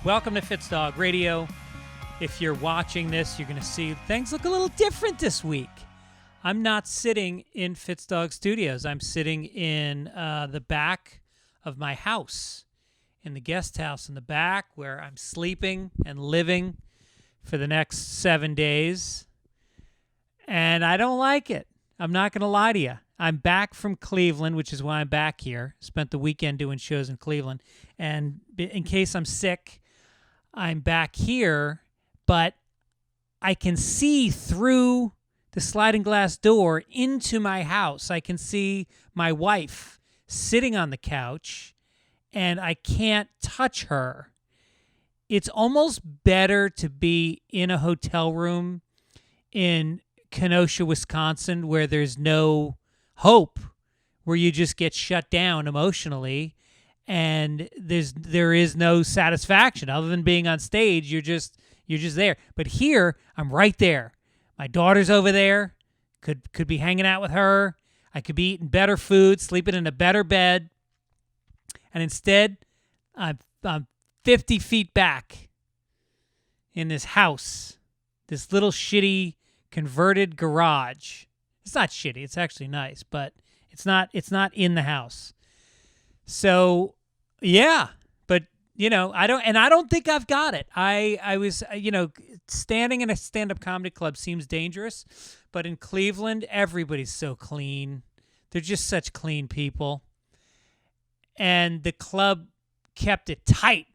Welcome to Fitzdog Radio. If you're watching this, you're going to see things look a little different this week. I'm not sitting in Fitzdog Studios. I'm sitting in the back of my house, in the guest house in the back, where I'm sleeping and living for the next 7 days. And I don't like it. I'm not going to lie to you. I'm back from Cleveland, which is why I'm back here. Spent the weekend doing shows in Cleveland. And in case I'm sick, I'm back here, but I can see through the sliding glass door into my house. I can see my wife sitting on the couch, and I can't touch her. It's almost better to be in a hotel room in Kenosha, Wisconsin, where there's no hope, where you just get shut down emotionally. And there is no satisfaction other than being on stage. You're just there. But here, I'm right there. My daughter's over there. Could be hanging out with her. I could be eating better food, sleeping in a better bed. And instead, I'm 50 feet back in this house, this little shitty converted garage. It's not shitty. It's actually nice, but it's not in the house. So, yeah, but, I don't think I've got it. I was, standing in a stand-up comedy club seems dangerous, but in Cleveland, everybody's so clean. They're just such clean people. And the club kept it tight.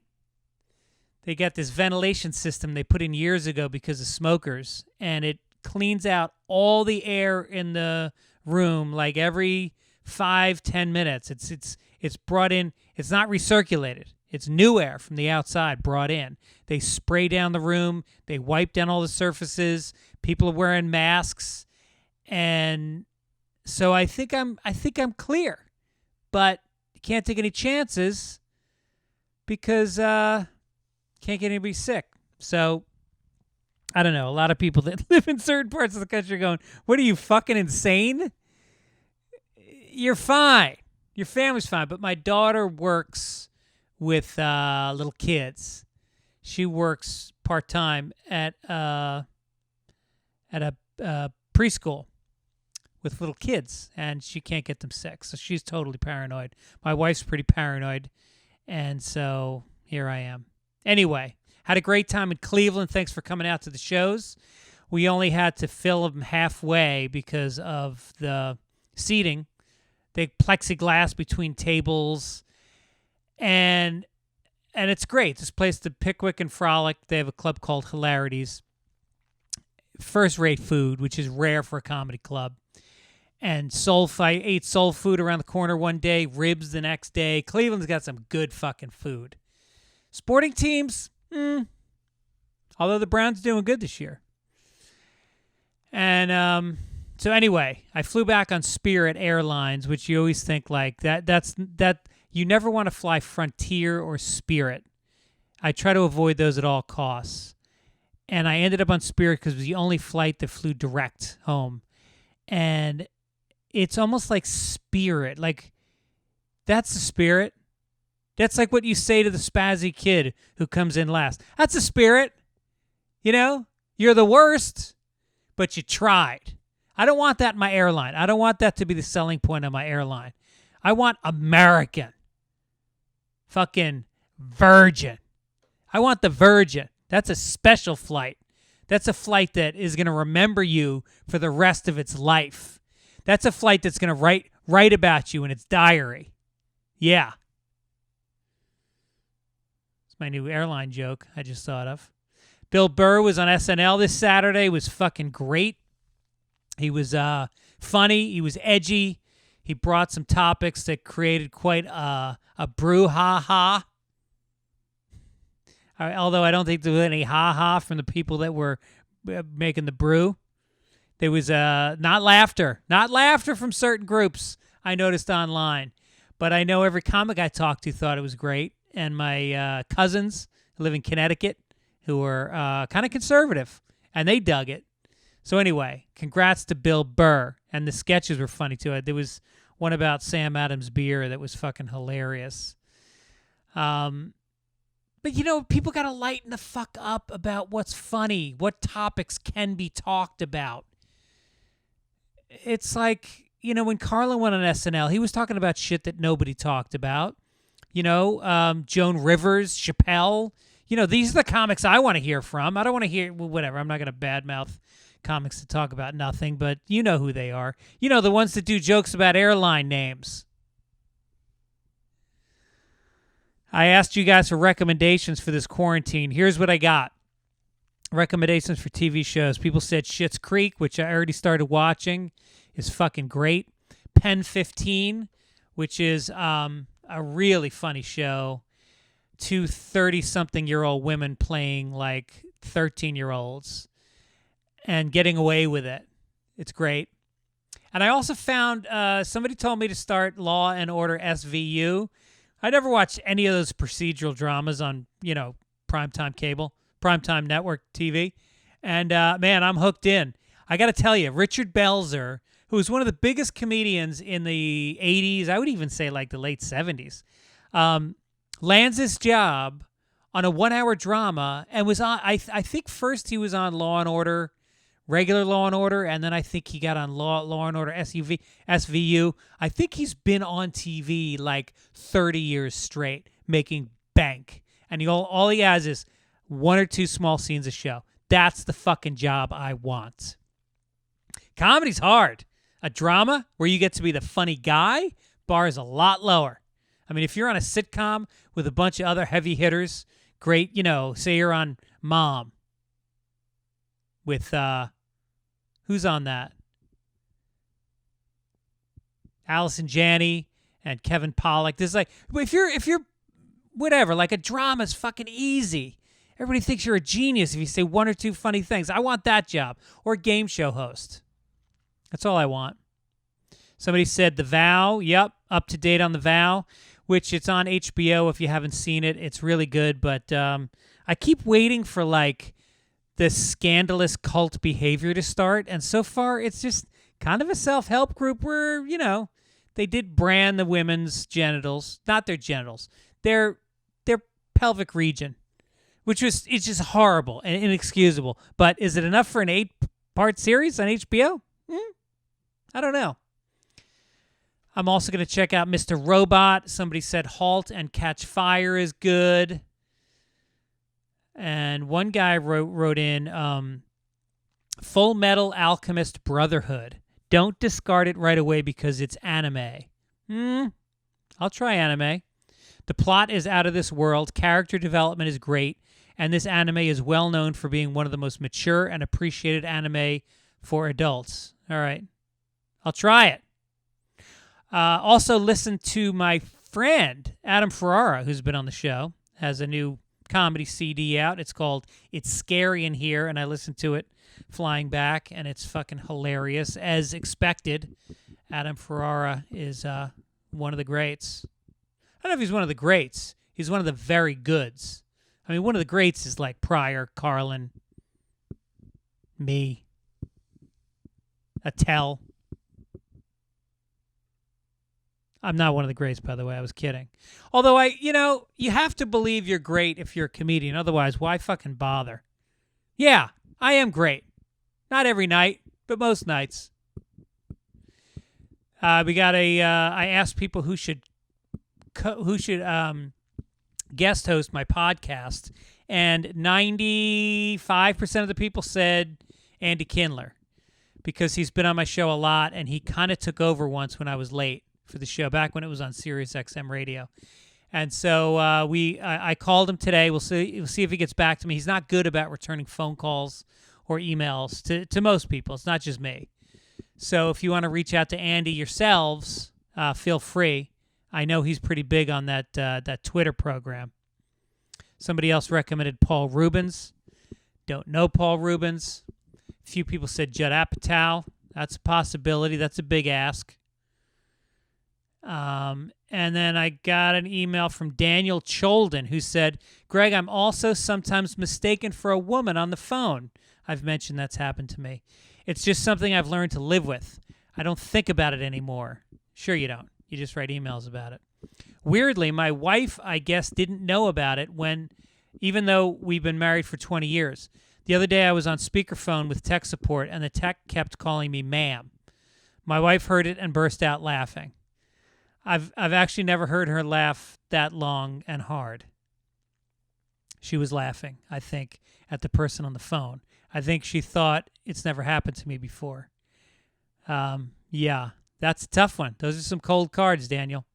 They got this ventilation system they put in years ago because of smokers, and it cleans out all the air in the room like every 5-10 minutes. It's brought in. It's not recirculated. It's new air from the outside brought in. They spray down the room. They wipe down all the surfaces. People are wearing masks, and so I think I'm clear, but you can't take any chances because can't get anybody sick. So I don't know. A lot of people that live in certain parts of the country are going, "What are you, fucking insane? You're fine. Your family's fine." But my daughter works with little kids. She works part-time at a preschool with little kids, and she can't get them sick. So she's totally paranoid. My wife's pretty paranoid, and so here I am. Anyway, had a great time in Cleveland. Thanks for coming out to the shows. We only had to fill them halfway because of the seating. They plexiglass between tables, and it's great. This place, the Pickwick and Frolic, they have a club called Hilarities. First-rate food, which is rare for a comedy club. And I ate soul food around the corner one day, ribs the next day. Cleveland's got some good fucking food. Sporting teams, although the Browns doing good this year. And so anyway, I flew back on Spirit Airlines, which you always think like that you never want to fly Frontier or Spirit. I try to avoid those at all costs. And I ended up on Spirit because it was the only flight that flew direct home. And it's almost like Spirit. Like, that's the Spirit. That's like what you say to the spazzy kid who comes in last. That's a Spirit. You're the worst, but you tried. I don't want that in my airline. I don't want that to be the selling point of my airline. I want American. Fucking Virgin. I want the Virgin. That's a special flight. That's a flight that is going to remember you for the rest of its life. That's a flight that's going to write about you in its diary. Yeah. It's my new airline joke I just thought of. Bill Burr was on SNL this Saturday. It was fucking great. He was funny. He was edgy. He brought some topics that created quite a brouhaha. Although I don't think there was any ha-ha from the people that were making the brew. There was not laughter. Not laughter from certain groups I noticed online. But I know every comic I talked to thought it was great. And my cousins who live in Connecticut who were kind of conservative. And they dug it. So anyway, congrats to Bill Burr. And the sketches were funny, too. There was one about Sam Adams beer that was fucking hilarious. But But, people got to lighten the fuck up about what's funny, what topics can be talked about. It's like, when Carlin went on SNL, he was talking about shit that nobody talked about. Joan Rivers, Chappelle. These are the comics I want to hear from. I don't want to hear, whatever. I'm not going to badmouth comics to talk about nothing, but you know who they are. The ones that do jokes about airline names. I asked you guys for recommendations for this quarantine. Here's what I got. Recommendations for TV shows. People said Schitt's Creek, which I already started watching, is fucking great. Pen 15, which is a really funny show. 2 30-something-year-old women playing like 13-year-olds and getting away with it. It's great. And I also found somebody told me to start Law and Order SVU. I never watched any of those procedural dramas on, primetime cable, primetime network TV. And, man, I'm hooked in. I got to tell you, Richard Belzer, who was one of the biggest comedians in the 80s, I would even say like the late 70s, lands his job on a 1-hour drama and was on, I think first he was on Law and Order, regular Law and Order, and then I think he got on Law and Order SVU. I think he's been on TV like 30 years straight, making bank. And all he has is 1 or 2 small scenes a show. That's the fucking job I want. Comedy's hard. A drama where you get to be the funny guy, bar is a lot lower. I mean, if you're on a sitcom with a bunch of other heavy hitters, great, say you're on Mom with, who's on that? Allison Janney and Kevin Pollak. There's like, if you're whatever, like a drama's fucking easy. Everybody thinks you're a genius if you say 1 or 2 funny things. I want that job. Or game show host. That's all I want. Somebody said The Vow. Yep, up to date on The Vow, which it's on HBO if you haven't seen it. It's really good, but I keep waiting for like this scandalous cult behavior to start, and so far it's just kind of a self-help group where, they did brand the women's genitals, not their genitals, their pelvic region, it's just horrible and inexcusable. But is it enough for an 8-part series on HBO? I don't know. I'm also going to check out Mr. Robot. Somebody said Halt and Catch Fire is good. And one guy wrote in Full Metal Alchemist Brotherhood. Don't discard it right away because it's anime. I'll try anime. The plot is out of this world. Character development is great. And this anime is well known for being one of the most mature and appreciated anime for adults. All right. I'll try it. Also, listen to my friend, Adam Ferrara, who's been on the show, has a new comedy CD out. It's called It's Scary in Here, and I listened to it flying back, and it's fucking hilarious. As expected, Adam Ferrara is one of the greats. I don't know if he's one of the greats. He's one of the very goods. I mean, one of the greats is like Pryor, Carlin, me, Attell. I'm not one of the greats, by the way. I was kidding. Although you have to believe you're great if you're a comedian. Otherwise, why fucking bother? Yeah, I am great. Not every night, but most nights. We got I asked people who should guest host my podcast, and 95% of the people said Andy Kindler because he's been on my show a lot, and he kind of took over once when I was late for the show, back when it was on Sirius XM radio. And so I called him today. We'll see if he gets back to me. He's not good about returning phone calls or emails to most people. It's not just me. So if you want to reach out to Andy yourselves, feel free. I know he's pretty big on that Twitter program. Somebody else recommended Paul Rubens. Don't know Paul Rubens. A few people said Judd Apatow. That's a possibility. That's a big ask. And then I got an email from Daniel Cholden who said, Greg, I'm also sometimes mistaken for a woman on the phone. I've mentioned that's happened to me. It's just something I've learned to live with. I don't think about it anymore. Sure you don't. You just write emails about it. Weirdly, my wife, I guess, didn't know about it when even though we've been married for 20 years. The other day I was on speakerphone with tech support, and the tech kept calling me ma'am. My wife heard it and burst out laughing. I've actually never heard her laugh that long and hard. She was laughing, I think, at the person on the phone. I think she thought it's never happened to me before. Yeah, that's a tough one. Those are some cold cards, Daniel.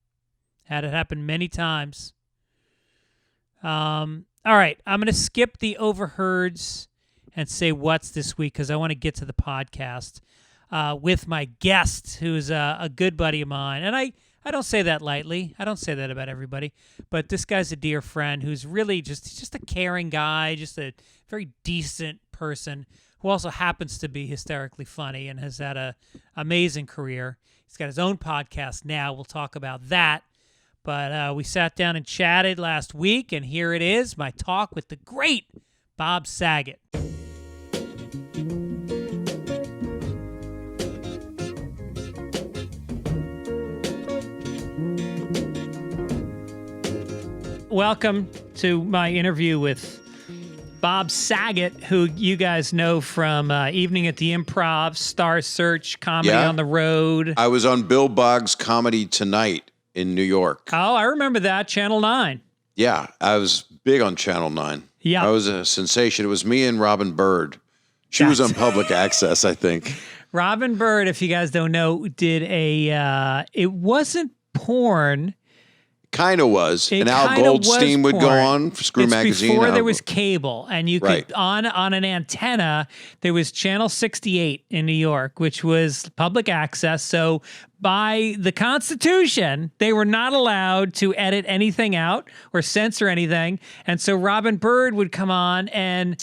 Had it happen many times. All right, I'm going to skip the overheards and say what's this week because I want to get to the podcast with my guest, who's a good buddy of mine. And I don't say that lightly. I don't say that about everybody. But this guy's a dear friend who's really just a caring guy, just a very decent person who also happens to be hysterically funny and has had an amazing career. He's got his own podcast now. We'll talk about that. But we sat down and chatted last week, and here it is, my talk with the great Bob Saget. Welcome to my interview with Bob Saget, who you guys know from Evening at the Improv, Star Search, Comedy on the Road. I was on Bill Boggs' Comedy Tonight in New York. Oh, I remember that, Channel 9. Yeah, I was big on Channel 9. Yeah. I was a sensation. It was me and Robin Bird. She was on public access, I think. Robin Bird, if you guys don't know, did it wasn't porn. Kind of was. And Al Goldstein would go on for Screw Magazine. Before there was cable, and you could, on an antenna, there was Channel 68 in New York, which was public access. So by the Constitution, they were not allowed to edit anything out or censor anything. And so Robin Bird would come on, and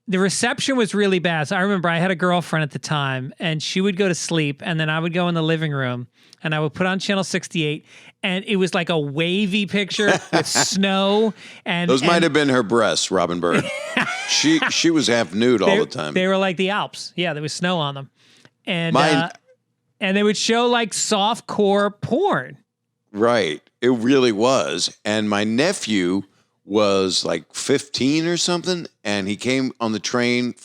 the reception was really bad. So I remember I had a girlfriend at the time, and she would go to sleep, and then I would go in the living room, and I would put on Channel 68, and it was like a wavy picture with snow. And those might have been her breasts, Robin Bird. She was half nude all the time. They were like the Alps. Yeah, there was snow on them. And and they would show like softcore porn. Right. It really was. And my nephew was like 15 or something, and he came on the train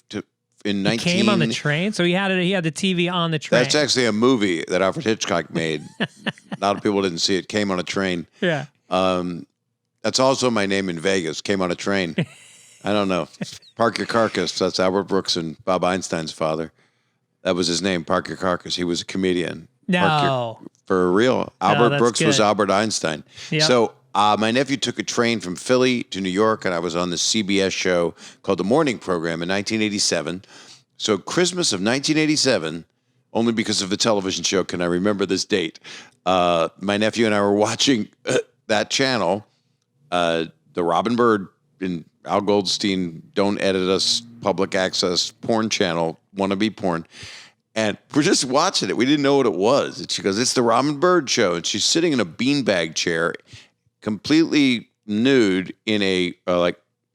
in 19... He came on the train? So he had the TV on the train. That's actually a movie that Alfred Hitchcock made. A lot of people didn't see it. Came on a train. Yeah. That's also my name in Vegas. Came on a train. I don't know. Park Your Carcass. That's Albert Brooks and Bob Einstein's father. That was his name, Park Your Carcass. He was a comedian. No. For real. Albert Brooks was good. Albert Einstein. Yep. So my nephew took a train from Philly to New York, and I was on the CBS show called The Morning Program in 1987. So Christmas of 1987, only because of the television show can I remember this date. My nephew and I were watching that channel, the Robin Bird and Al Goldstein Don't Edit Us public access porn channel, wannabe porn. And we're just watching it. We didn't know what it was. And she goes, "It's the Robin Bird show." And she's sitting in a beanbag chair, completely nude in a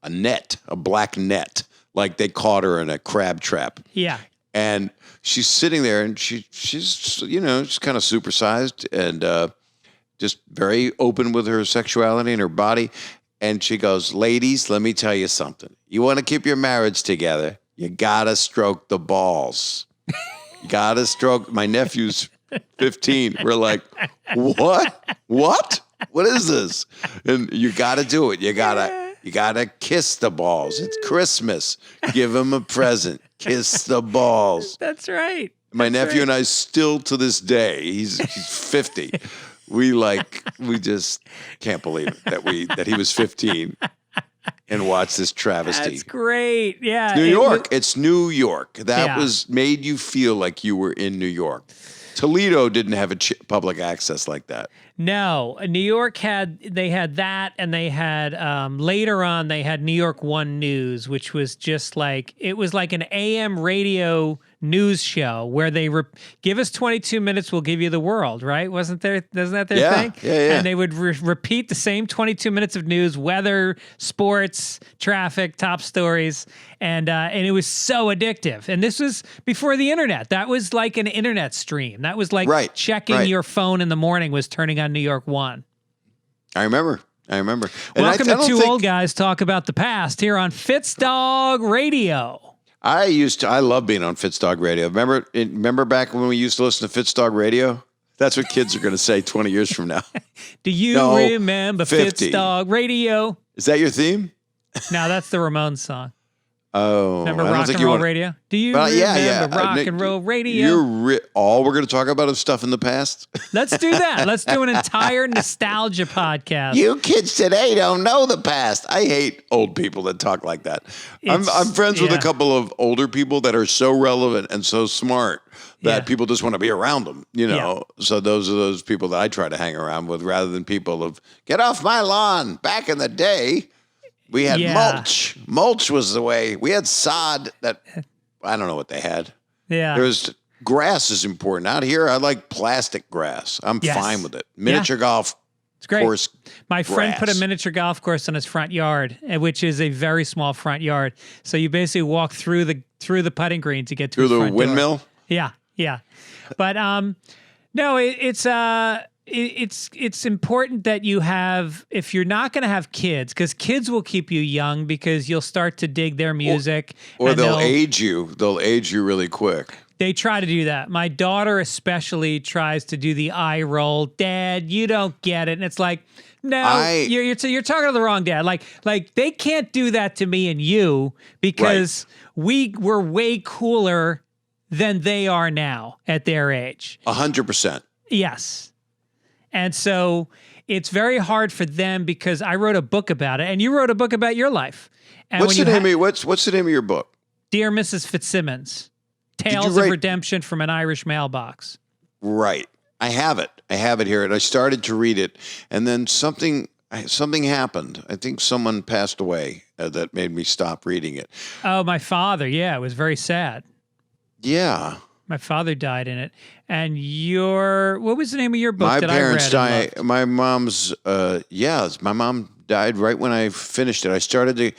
net, a black net, like they caught her in a crab trap. Yeah. And she's sitting there, and she's she's kind of supersized and just very open with her sexuality and her body. And she goes, "Ladies, let me tell you something. You want to keep your marriage together, you gotta stroke the balls." You gotta stroke. My nephew's 15. We're like, what? What is this? And you gotta do it. You gotta kiss the balls. It's Christmas. Give him a present. Kiss the balls. That's right. My nephew and I still to this day, he's 50. We just can't believe it that he was 15 and watch this travesty. That's great. Yeah. It's New York. It's New York. That was made you feel like you were in New York. Toledo didn't have a public access like that. No, New York had that, and they had later on they had New York One News, which was just like it was like an AM radio news show where they give us 22 minutes, we'll give you the world, right? Wasn't that their thing? Yeah. And they would repeat the same 22 minutes of news, weather, sports, traffic, top stories, and it was so addictive. And this was before the internet. That was like an internet stream. That was like checking your phone in the morning was turning on New York One. I remember. I remember. And Welcome I to don't Two think- Old Guys Talk About the Past here on Fitzdog Radio. I love being on Fitzdog Radio. Remember back when we used to listen to Fitzdog Radio? That's what kids are going to say 20 years from now. Do you No, remember 50. Fitzdog Radio? Is that your theme? No, that's the Ramones song. Oh, Remember I don't Rock think and you Roll want- Radio? Do you Well, remember Rock Nick, and Roll Radio? All we're going to talk about is stuff in the past. Let's do that. Let's do an entire nostalgia podcast. You kids today don't know the past. I hate old people that talk like that. I'm friends with a couple of older people that are so relevant and so smart that people just want to be around them, you know. So those are those people that I try to hang around with rather than people of, get off my lawn. Back in the day, we had mulch. Mulch was the way. We had sod that, I don't know what they had. Yeah. There was grass is important. Out here, I like plastic grass. I'm fine with it. Miniature golf. It's great. Course My friend put a grass. miniature golf course on his front yard, which is a very small front yard. So you basically walk through the putting green to get to Through his the front windmill? door. Yeah. But no, it's important that you have, if you're not going to have kids, because kids will keep you young because you'll start to dig their music. Or and they'll age you. They'll age you really quick. They try to do that. My daughter especially tries to do the eye roll. Dad, you don't get it. And it's like, no, you're talking to the wrong dad. Like they can't do that to me and you because we were way cooler than they are now at their age. 100%. Yes. And so it's very hard for them because I wrote a book about it and you wrote a book about your life. And What's the name of your book? Dear Mrs. Fitzsimmons, Tales of Redemption from an Irish Mailbox. Right. I have it. I have it here. And I started to read it. And then something happened. I think someone passed away that made me stop reading it. Oh, my father. Yeah, it was very sad. Yeah. My father died in it. And what was the name of your book My that parents I read and died. loved? My mom's, my mom died right when I finished it. I started to,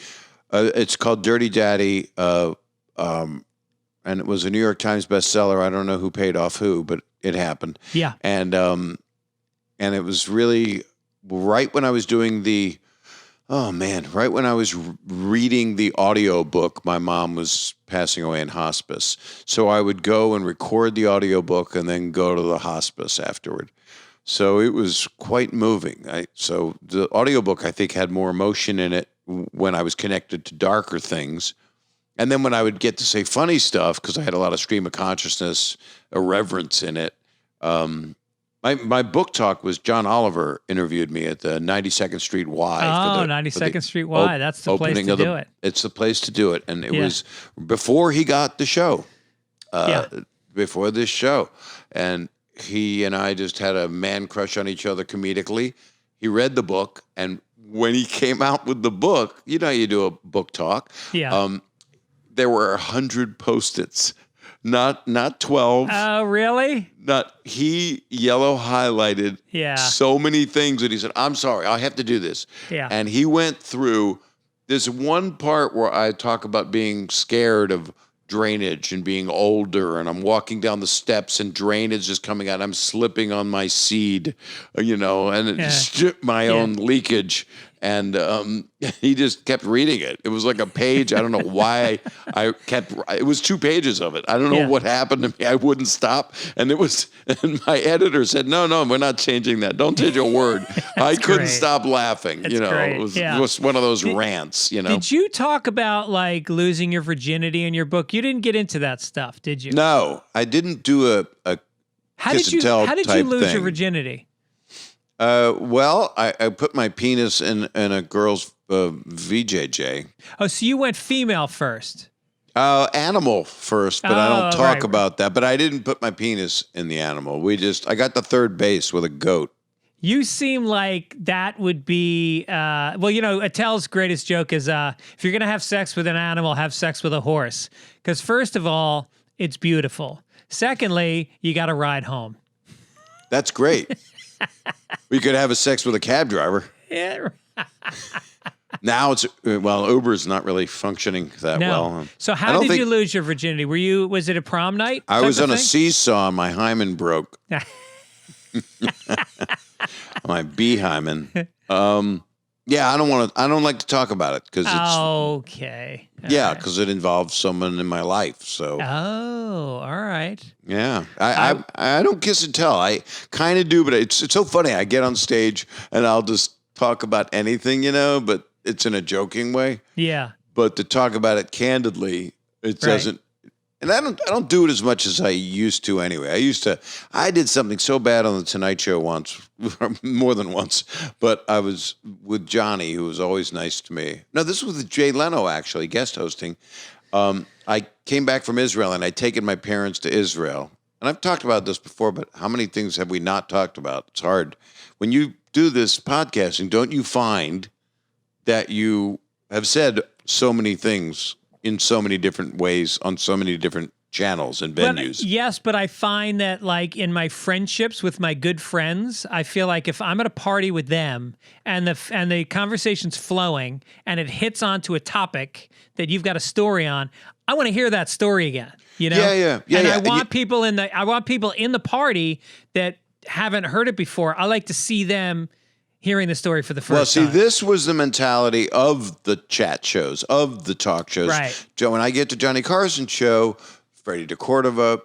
it's called Dirty Daddy, and it was a New York Times bestseller. I don't know who paid off who, but it happened. Yeah. And it was really right when I was doing right when I was reading the audio book, my mom was passing away in hospice. So I would go and record the audio book and then go to the hospice afterward. So it was quite moving. So the audiobook, I think, had more emotion in it when I was connected to darker things. And then when I would get to say funny stuff, because I had a lot of stream of consciousness, irreverence in it. My book talk was John Oliver interviewed me at the 92nd Street Y. Oh, 92nd Street Y. That's the place to do it. It's the place to do it. And it was before he got the show. Before this show. And he and I just had a man crush on each other comedically. He read the book. And when he came out with the book, you know, you do a book talk. Yeah. There were 100 Post-its. Not 12. Oh, really? He yellow highlighted so many things that he said, I'm sorry, I have to do this. Yeah. And he went through, there's one part where I talk about being scared of drainage and being older, and I'm walking down the steps and drainage is coming out. I'm slipping on my seed, and it's my own leakage. And he just kept reading it. It was like a page. I don't know why it was 2 pages of it. I don't know what happened to me. I wouldn't stop. And my editor said, no, we're not changing that. Don't change a word. I couldn't stop laughing. That's great. It was one of those rants, Did you talk about like losing your virginity in your book? You didn't get into that stuff, did you? No, I didn't do a kiss and tell How did you lose your virginity? Well, I put my penis in a girl's VJJ. Oh, so you went female first. Animal first, but I don't talk about that. But I didn't put my penis in the animal. I got to third base with a goat. You seem like that would be, Attell's greatest joke is if you're going to have sex with an animal, have sex with a horse. Because first of all, it's beautiful. Secondly, you got to ride home. That's great. We could have a sex with a cab driver. Yeah. Now Uber's not really functioning that well. So how did you lose your virginity? Was it a prom night? I was on a seesaw and my hymen broke. My B hymen. Yeah, I don't like to talk about it because it's Okay. yeah, because it involves someone in my life. So Oh, all right. yeah, I don't kiss and tell. I kind of do, but it's so funny. I get on stage and I'll just talk about anything, but it's in a joking way. Yeah. But to talk about it candidly, it doesn't. And I don't do it as much as I used to anyway. I did something so bad on the Tonight Show once, more than once, but I was with Johnny, who was always nice to me. No, this was with Jay Leno, actually, guest hosting. I came back from Israel, and I'd taken my parents to Israel. And I've talked about this before, but how many things have we not talked about? It's hard. When you do this podcasting, don't you find that you have said so many things in so many different ways on so many different channels and venues? Yes, but I find that like in my friendships with my good friends, I feel like if I'm at a party with them and the conversation's flowing and it hits onto a topic that you've got a story on, I want to hear that story again. Yeah. And I want people in the party that haven't heard it before. I like to see them hearing the story for the first time. This was the mentality of the chat shows, of the talk shows. Right. Joe, when I get to Johnny Carson's show, Freddie DeCordova,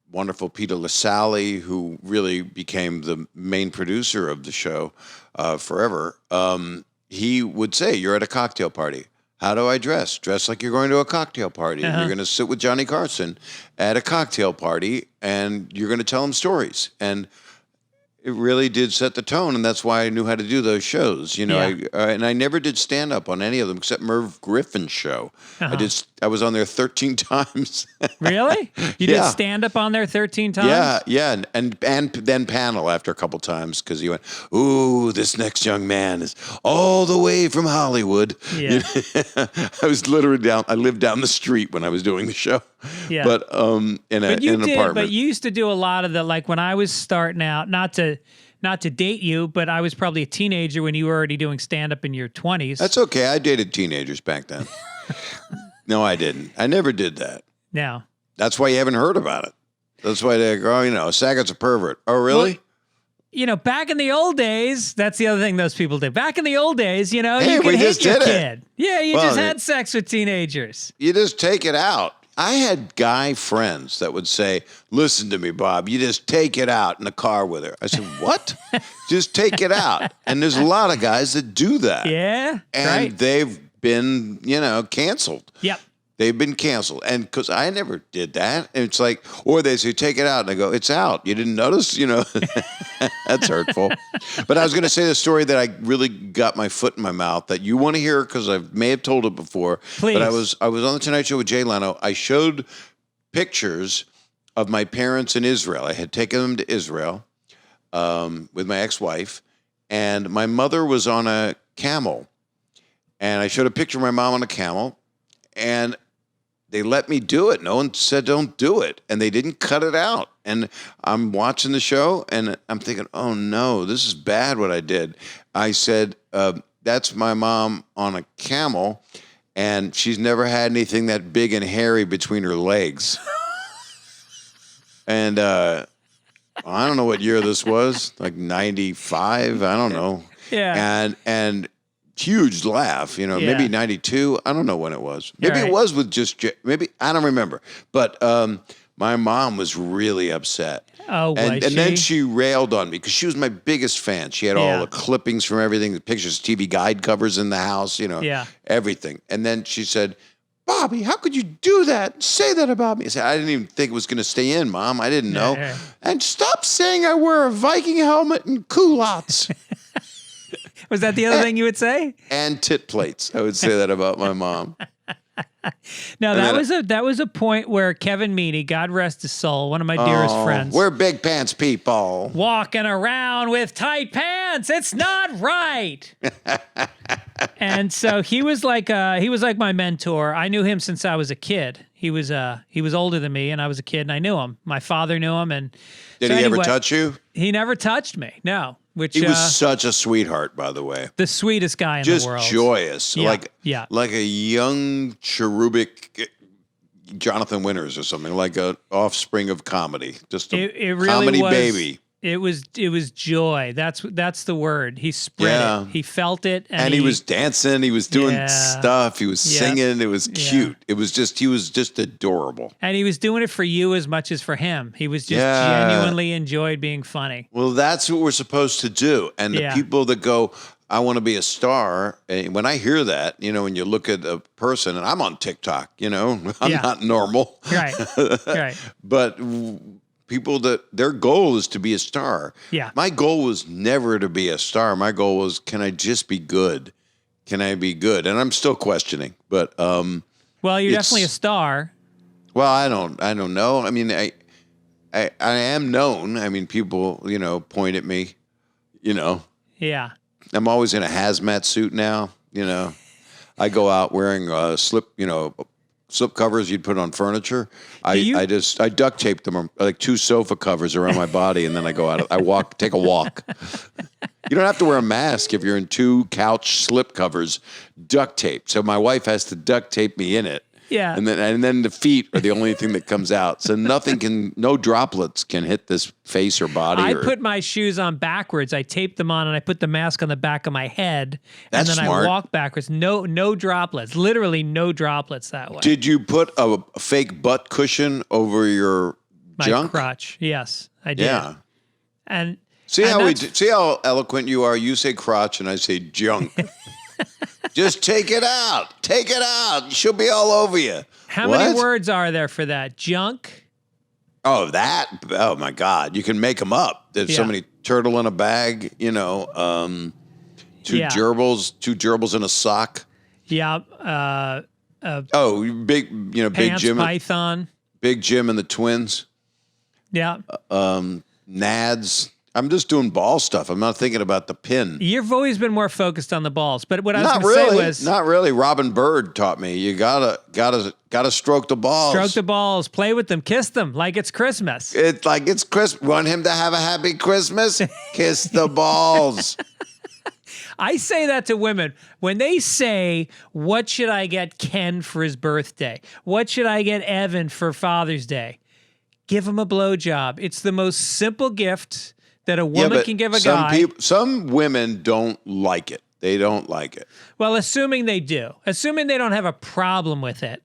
wonderful Peter LaSalle, who really became the main producer of the show forever, he would say, you're at a cocktail party. How do I dress? Dress like you're going to a cocktail party. And you're going to sit with Johnny Carson at a cocktail party, and you're going to tell him stories. And it really did set the tone, and that's why I knew how to do those shows. And I never did stand up on any of them except Merv Griffin's show. I was on there 13 times. Really? You did stand up on there 13 times? Yeah, and then panel after a couple times because he went, "Ooh, this next young man is all the way from Hollywood." Yeah. I was literally I lived down the street when I was doing the show. Yeah. But in an apartment. But you used to do a lot of the, like when I was starting out, not to date you, but I was probably a teenager when you were already doing stand-up in your 20s. That's okay. I dated teenagers back then. No, I didn't. I never did that. No. That's why you haven't heard about it. That's why they go, Saget's a pervert. Oh, really? Well, back in the old days, that's the other thing those people did. Back in the old days, you could hit your kid. Yeah, you just had sex with teenagers. You just take it out. I had guy friends that would say, "Listen to me, Bob, you just take it out in the car with her." I said, "What?" Just take it out. And there's a lot of guys that do that. Yeah, and they've been, canceled. Yep. They've been canceled. And because I never did that. And it's like, or they say, "Take it out." And I go, "It's out. You didn't notice?" That's hurtful. But I was going to say the story that I really got my foot in my mouth that you want to hear because I may have told it before. Please. But I was on the Tonight Show with Jay Leno. I showed pictures of my parents in Israel. I had taken them to Israel with my ex-wife. And my mother was on a camel. And I showed a picture of my mom on a camel. And they let me do it. No one said don't do it. And they didn't cut it out. And I'm watching the show, and I'm thinking, oh, no, this is bad what I did. I said, that's my mom on a camel, and she's never had anything that big and hairy between her legs. And I don't know what year this was, like 95, I don't know. Yeah. And huge laugh, maybe 92. I don't know when it was. Maybe it was with maybe, I don't remember. But my mom was really upset. Oh, and then she railed on me because she was my biggest fan. She had all the clippings from everything, the pictures, TV guide covers in the house, everything. And then she said, "Bobby, how could you do that? Say that about me?" I said, "I didn't even think it was going to stay in, Mom. I didn't know." Yeah. And stop saying I wear a Viking helmet and culottes. Was that the other thing you would say? And tit plates. I would say that about my mom. No, that was a point where Kevin Meaney, God rest his soul, one of my dearest friends. We're big pants people. Walking around with tight pants. It's not right. And so he was like my mentor. I knew him since I was a kid. He was older than me, and I was a kid, and I knew him. My father knew him, and did he ever touch you? He never touched me. No. He was such a sweetheart, by the way. The sweetest guy in the world. Just joyous. Yeah. Like a young cherubic Jonathan Winters or something, like an offspring of comedy. Just a it really comedy baby. It was joy. That's the word. He spread it. He felt it, and he was dancing. He was doing stuff. He was singing. It was cute. He was just adorable. And he was doing it for you as much as for him. He was just genuinely enjoyed being funny. Well, that's what we're supposed to do. And the people that go, I want to be a star. And when I hear that, when you look at a person, and I'm on TikTok, I'm not normal. Right. Right. But people that their goal is to be a star. Yeah. My goal was never to be a star. My goal was, can I just be good? Can I be good? And I'm still questioning, but well, you're definitely a star. Well, I don't know. I mean, I am known. I mean, people, point at me, Yeah. I'm always in a hazmat suit now, I go out wearing slip covers you'd put on furniture. I duct tape them like 2 sofa covers around my body, and then I go out. I take a walk. You don't have to wear a mask if you're in 2 couch slip covers, duct tape. So my wife has to duct tape me in it. Yeah. And then the feet are the only thing that comes out. So no droplets can hit this face or body. I put my shoes on backwards. I tape them on and I put the mask on the back of my head. That's and then smart. I walk backwards. No droplets. Literally no droplets that way. Did you put a fake butt cushion over your junk? My crotch. Yes, I did. Yeah. And see how eloquent you are. You say crotch and I say junk. Just take it out. Take it out. She'll be all over you. How many words are there for that? Junk? Oh, that? Oh, my God. You can make them up. There's so many turtle in a bag, two gerbils in a sock. Yeah. Big Pants Jim. Python. Big Jim and the twins. Yeah. Nads. I'm just doing ball stuff. I'm not thinking about the pin. You've always been more focused on the balls, but what I was going to say was not really. Robin Bird taught me you gotta stroke the balls. Stroke the balls, play with them, kiss them like it's Christmas. It's like it's Christmas. Want him to have a happy Christmas? Kiss the balls. I say that to women when they say, "What should I get Ken for his birthday? What should I get Evan for Father's Day?" Give him a blowjob. It's the most simple gift that a woman can give a guy. Some women don't like it. They don't like it. Well, assuming they do. Assuming they don't have a problem with it.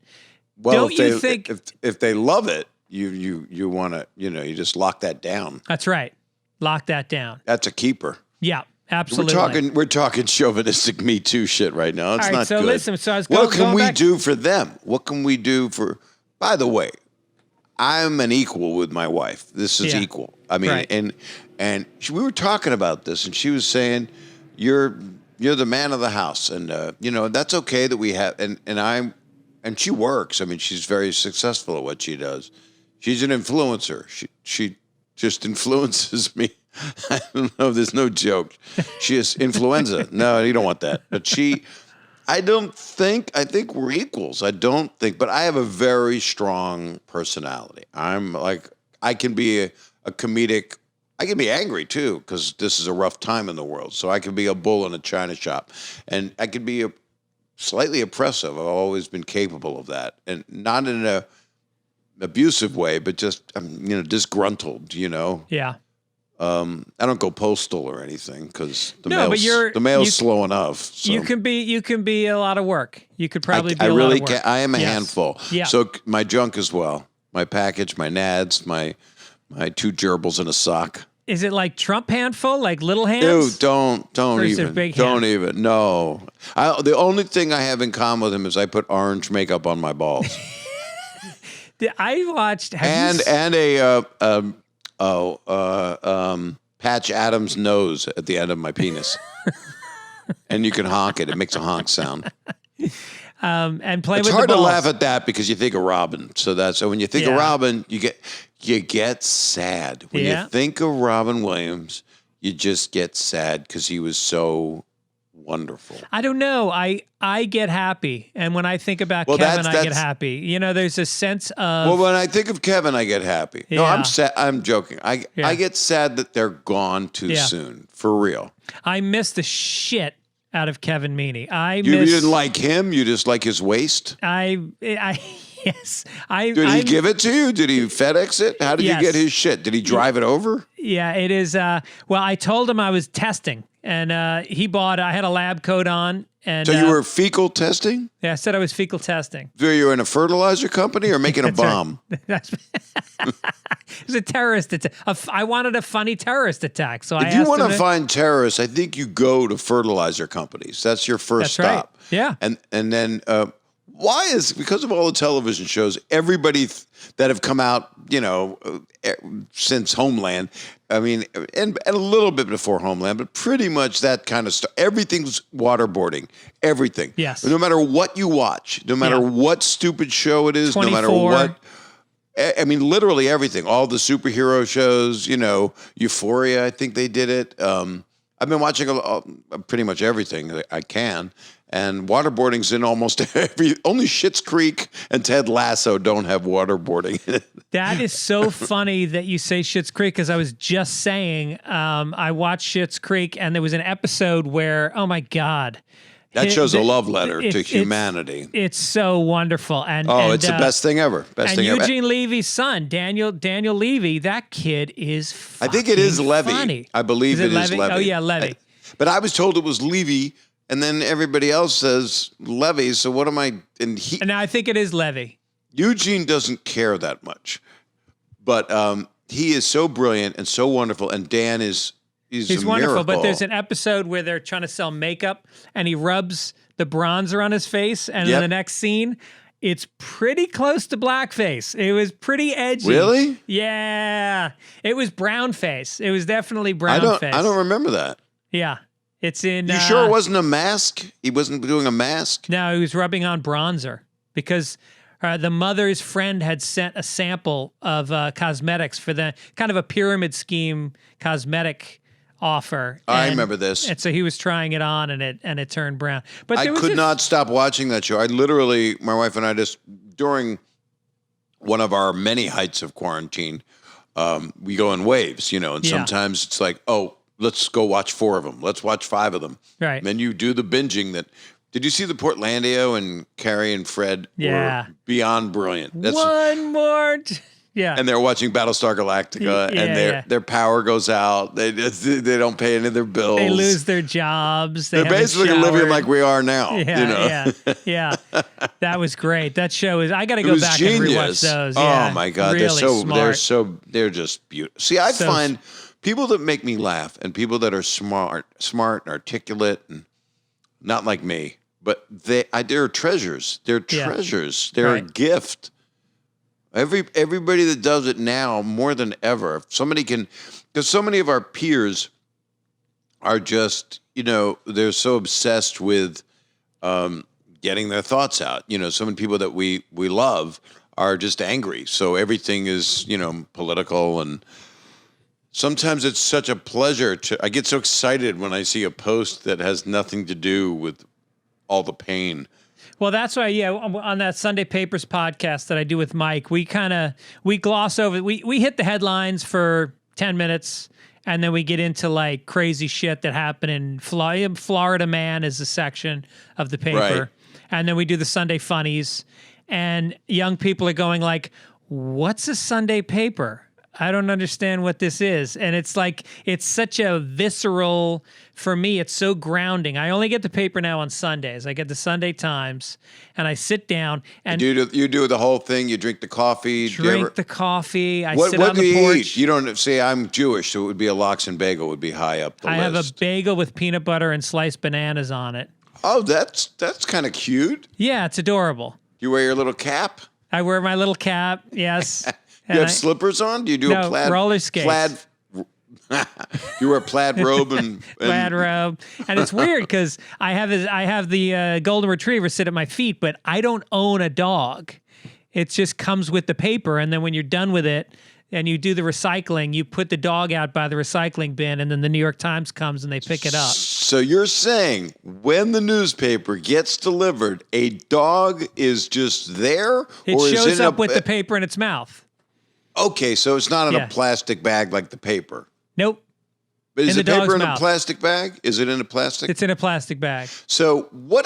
Well, don't you think if they love it, you want to, you just lock that down. That's right. Lock that down. That's a keeper. Yeah, absolutely. We're talking chauvinistic Me Too shit right now. It's not so good. Listen, so I was what can we do for them? What can we do for? By the way, I'm an equal with my wife. This is equal. I mean, right. and we were talking about this, and she was saying, "You're the man of the house, and that's okay that we have." And she works. I mean, she's very successful at what she does. She's an influencer. She just influences me. I don't know. There's no joke. She has influenza. No, you don't want that. But I think we're equals. I don't think, but I have a very strong personality. I'm like, I can be a comedic. I can be angry too, because this is a rough time in the world. So I can be a bull in a china shop, and I can be slightly oppressive. I've always been capable of that, and not in an abusive way, but just disgruntled. Yeah. I don't go postal or anything because the but mail's slow enough. So. You can be a lot of work. You could probably be a lot of work. I am a handful. Yeah. So my junk as well. My package, my nads, my 2 gerbils and a sock. Is it like Trump handful, like little hands? Dude, don't or is even. It big don't hands? even. No. The only thing I have in common with him is I put orange makeup on my balls. I watched. Patch Adams' nose at the end of my penis. And you can honk it. It makes a honk sound. And play with the balls. It's hard to laugh at that because you think of Robin. So when you think of Robin, you get sad. When you think of Robin Williams, you just get sad because he was so wonderful. I don't know. I get happy. And when I think about Kevin, I get happy. There's a sense of... Well, when I think of Kevin, I get happy. Yeah. No, I'm sad. I'm joking. I get sad that they're gone too soon. For real. I miss the shit out of Kevin Meaney. You didn't like him? You just like his waist? Yes. Did he give it to you? Did he FedEx it? How did you get his shit? Did he drive it over? Yeah, it is. Well, I told him I was testing, and I had a lab coat on. And, so you were fecal testing? Yeah, I said I was fecal testing. So you were in a fertilizer company or making a bomb? Right. It was a terrorist attack. I wanted a funny terrorist attack. So if you want to find terrorists, I think you go to fertilizer companies. That's your first stop. Right. Yeah. And then why is, because of all the television shows, everybody that have come out, since Homeland, I mean, and a little bit before Homeland, but pretty much that kind of stuff. Everything's waterboarding. Everything. Yes. No matter what you watch, no matter what stupid show it is, 24. no matter what. I mean, literally everything. All the superhero shows, Euphoria, I think they did it. I've been watching pretty much everything that I can. And waterboarding's in almost only Schitt's Creek and Ted Lasso don't have waterboarding. That is so funny that you say Schitt's Creek, because I was just saying I watched Schitt's Creek, and there was an episode where, oh my God. That shows a love letter to humanity. It's so wonderful. And it's the best thing ever. Eugene Levy's son, Daniel Levy, that kid is I think it is Levy. Funny. I believe it is Levy. Oh, yeah, Levy. But I was told it was Levy. And then everybody else says Levy, so what am I? And I think it is Levy. Eugene doesn't care that much, but he is so brilliant and so wonderful. And Dan he's wonderful. miracle. But there's an episode where they're trying to sell makeup, and he rubs the bronzer on his face, and in the next scene, it's pretty close to blackface. It was pretty edgy. Really? Yeah, it was brown face. It was definitely brown face. I don't remember that. Yeah. It's in. You sure it wasn't a mask? He wasn't doing a mask? No, he was rubbing on bronzer because the mother's friend had sent a sample of cosmetics for the kind of a pyramid scheme cosmetic offer. I remember this. And so he was trying it on, and it turned brown. But I could not stop watching that show. My wife and I just, during one of our many heights of quarantine, we go in waves, and sometimes it's like, let's go watch 4 of them. Let's watch 5 of them. Right. And then you do the binging that. Did you see the Portlandio and Carrie and Fred? Yeah. Were beyond brilliant. One more. Yeah. And they're watching Battlestar Galactica, and their power goes out. They don't pay any of their bills. They lose their jobs. They're basically living like we are now. Yeah. That was great. That show is. I got to go back and rewatch those. Oh my God, really they're just beautiful. See, I find people that make me laugh and people that are smart and articulate and not like me, but they're treasures. They're treasures. They're a gift. Everybody that does it now more than ever, if somebody can, because so many of our peers are just, they're so obsessed with getting their thoughts out. So many people that we love are just angry. So everything is, political, and sometimes it's such a pleasure I get so excited when I see a post that has nothing to do with all the pain. Well, that's why, on that Sunday Papers podcast that I do with Mike, we gloss over, we hit the headlines for 10 minutes, and then we get into like crazy shit that happened in Florida Man is a section of the paper. Right. And then we do the Sunday Funnies, and young people are going like, what's a Sunday paper? I don't understand what this is. And it's like, it's such a visceral, for me, it's so grounding. I only get the paper now on Sundays. I get the Sunday Times, and I sit down and you do the whole thing. You drink the coffee. The coffee. I what, sit what on do the you porch. eat? You don't say I'm Jewish, so it would be a lox and bagel would be high up the list. I have a bagel with peanut butter and sliced bananas on it. Oh, that's kind of cute. Yeah, it's adorable. You wear your little cap? I wear my little cap, yes. You have slippers on? Do you do a plaid? Roller skates. You wear plaid robe and plaid robe, and it's weird because I have the golden retriever sit at my feet, but I don't own a dog. It just comes with the paper, and then when you're done with it and you do the recycling, you put the dog out by the recycling bin, and then the New York Times comes and they pick it up. So you're saying when the newspaper gets delivered, a dog is just there? It shows up with the paper in its mouth. Okay, so it's not in a plastic bag like the paper. Nope. But is the paper in a plastic bag? Is it in a plastic? It's in a plastic bag. So what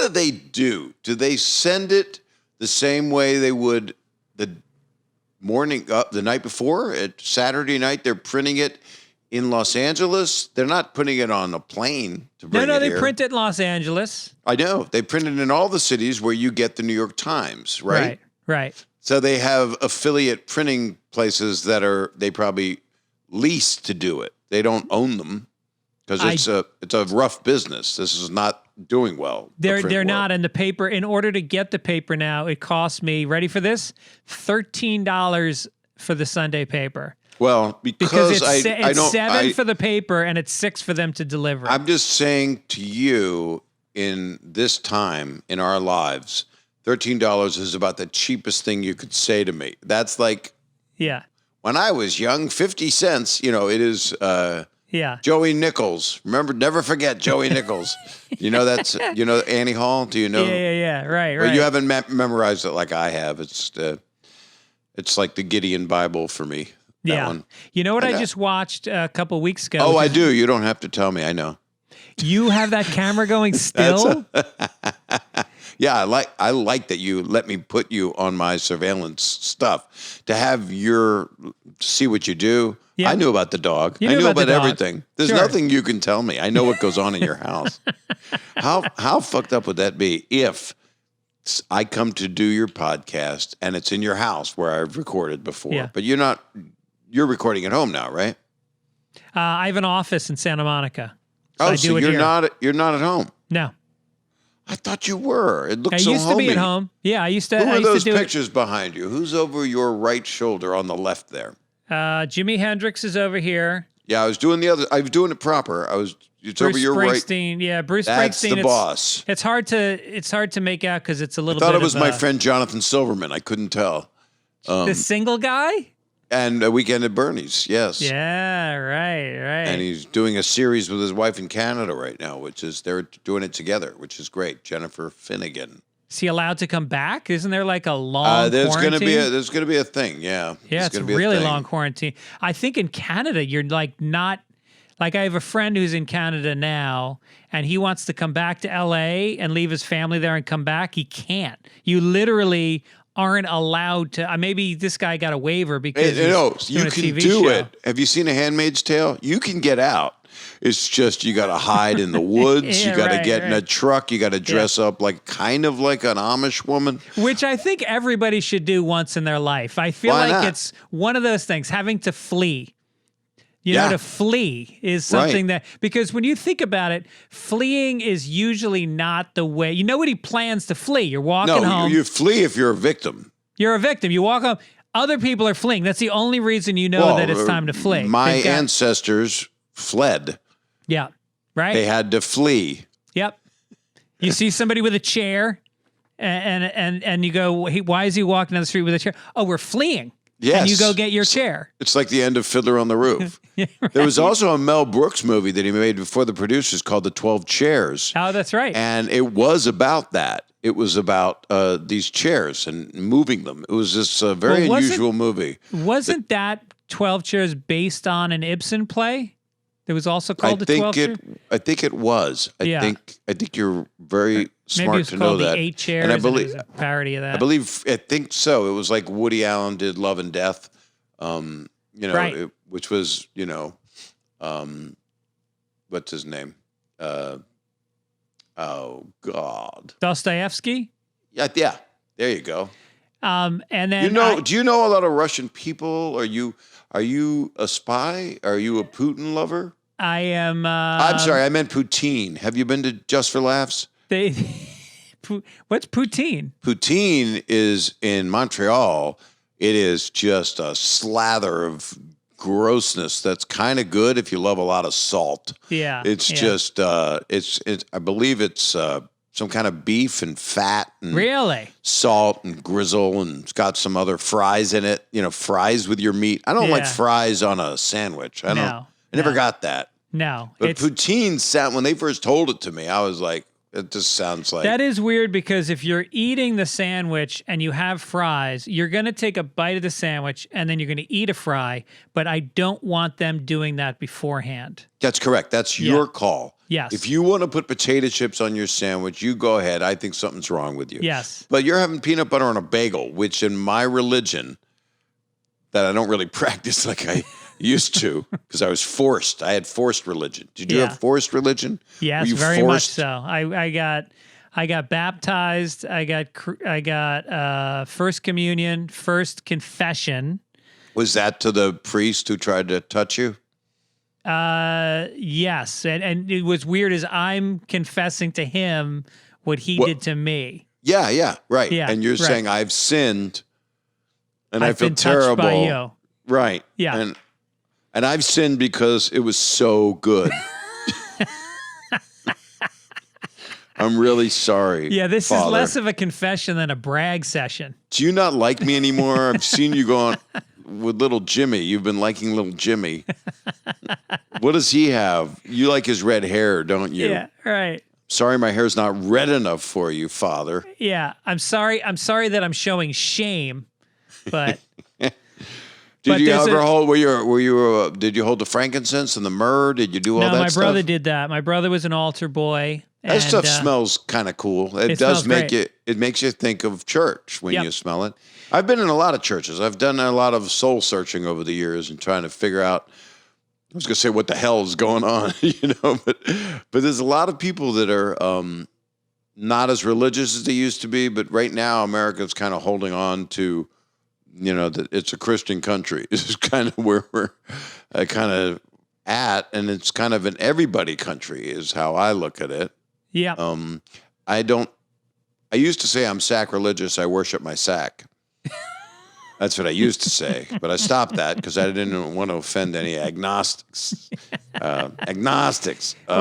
do? Do they send it the same way they would the morning, the night before, at Saturday night, they're printing it in Los Angeles. They're not putting it on a plane to bring it here. No, they print it in Los Angeles. I know. They print it in all the cities where you get the New York Times, right? Right. So they have affiliate printing places that they probably lease to do it. They don't own them because it's a rough business. This is not doing well. They're not in the paper. In order to get the paper now, it costs me, ready for this, $13 for the Sunday paper. Well, because it's $7 for the the paper and it's $6 for them to deliver. I'm just saying to you, in this time in our lives, $13 is about the cheapest thing you could say to me. That's like, when I was young, 50 cents. It is. Joey Nichols. Remember, never forget Joey Nichols. That's Annie Hall. Do you know? Yeah. Right. Well, you haven't memorized it like I have. It's like the Gideon Bible for me. That one. You know what I just watched a couple weeks ago? Oh, I do. You don't have to tell me. I know. You have that camera going still? Yeah, I like that you let me put you on my surveillance stuff to have see what you do. Yeah. I knew about the dog. I knew about everything. There's nothing you can tell me. I know what goes on in your house. How fucked up would that be if I come to do your podcast and it's in your house where I've recorded before, but you're recording at home now, right? I have an office in Santa Monica. So you're not at home? No. I thought you were. It looks so homey. I used to be at home. Yeah, I used to. Who are those pictures behind you? Who's over your right shoulder on the left there? Jimi Hendrix is over here. Yeah, I was doing it proper. It's Bruce over your right. Yeah, Bruce That's Springsteen. That's the boss. It's hard to make out because it's a little. I thought it was my friend Jonathan Silverman. I couldn't tell. The single guy. And A Weekend at Bernie's, yes. Yeah, right. And he's doing a series with his wife in Canada right now, they're doing it together, which is great. Jennifer Finnegan. Is he allowed to come back? Isn't there like a long quarantine? There's gonna be a thing, yeah. Yeah, it's a really long quarantine. I think in Canada, you're like not, like I have a friend who's in Canada now, and he wants to come back to LA and leave his family there and come back. He can't. You literally aren't allowed to. Maybe this guy got a waiver because you can do it. Have you seen A Handmaid's Tale? You can get out. It's just you got to hide in the woods. You got to get in a truck. You got to dress up kind of like an Amish woman. Which I think everybody should do once in their life. I feel it's one of those things, having to flee. To flee is something that, because when you think about it, fleeing is usually not the way. Nobody plans to flee. You're walking home. You flee if you're a victim. You're a victim. You walk home. Other people are fleeing. That's the only reason that it's time to flee. My ancestors fled. Yeah, right? They had to flee. Yep. You see somebody with a chair and you go, why is he walking down the street with a chair? Oh, we're fleeing. Yes. And you go get your chair. It's like the end of Fiddler on the Roof. Right. There was also a Mel Brooks movie that he made before the producers called The 12 Chairs. Oh, that's right. And it was about that. It was about these chairs and moving them. It was this very unusual movie. Wasn't that 12 Chairs based on an Ibsen play? It was also called The 12 Chairs? I think it was. I think you're very smart to know that. Maybe it was called The 8 Chairs, and I believe, it was a parody of that. I think so. It was like Woody Allen did Love and Death, right. Which was, what's his name? Oh, God. Dostoevsky? Yeah, there you go. And then do you know a lot of Russian people? Are you a spy? Are you a Putin lover? I am. I'm sorry, I meant poutine. Have you been to Just for Laughs? What's poutine? Poutine is in Montreal. It is just a slather of grossness that's kind of good if you love a lot of salt. Yeah. It's just it's I believe it's some kind of beef and fat and really salt and grizzle, and it's got some other fries in it. Fries with your meat. I don't like fries on a sandwich. I never got that. No. But poutine sound, when they first told it to me, I was like, it just sounds like... That is weird because if you're eating the sandwich and you have fries, you're going to take a bite of the sandwich and then you're going to eat a fry, but I don't want them doing that beforehand. That's correct. That's your call. Yes. If you want to put potato chips on your sandwich, you go ahead. I think something's wrong with you. Yes. But you're having peanut butter on a bagel, which in my religion, that I don't really practice like I used to, because I was forced. I had forced religion. Did you have forced religion? Yes, very much so. I got baptized. I got first communion, first confession. Was that to the priest who tried to touch you? Yes, and it was weird as I'm confessing to him what he did to me. Yeah, right. Yeah, and you're saying I've sinned, and I feel been terrible. Touched by you. Right. Yeah. And I've sinned because it was so good. I'm really sorry. Yeah, this Father. is less of a confession than a brag session. Do you not like me anymore? I've seen you going with little Jimmy. You've been liking little Jimmy. What does he have? You like his red hair, don't you? Yeah, right. Sorry, my hair's not red enough for you, Father. Yeah, I'm sorry that I'm showing shame, but Did you ever hold? Did you hold the frankincense and the myrrh? Did you do all that stuff? No, my brother did that. My brother was an altar boy. That stuff smells kind of cool. It does make it. It makes you think of church when you smell it. I've been in a lot of churches. I've done a lot of soul searching over the years and trying to figure out. I was going to say what the hell is going on, but there's a lot of people that are not as religious as they used to be. But right now, America's kind of holding on to. That it's a Christian country. This is kind of where we're kind of at, and it's kind of an everybody country is how I look at it. Yeah. I used to say I'm sacrilegious. I worship my sack. That's what I used to say, but I stopped that because I didn't want to offend any agnostics. Well,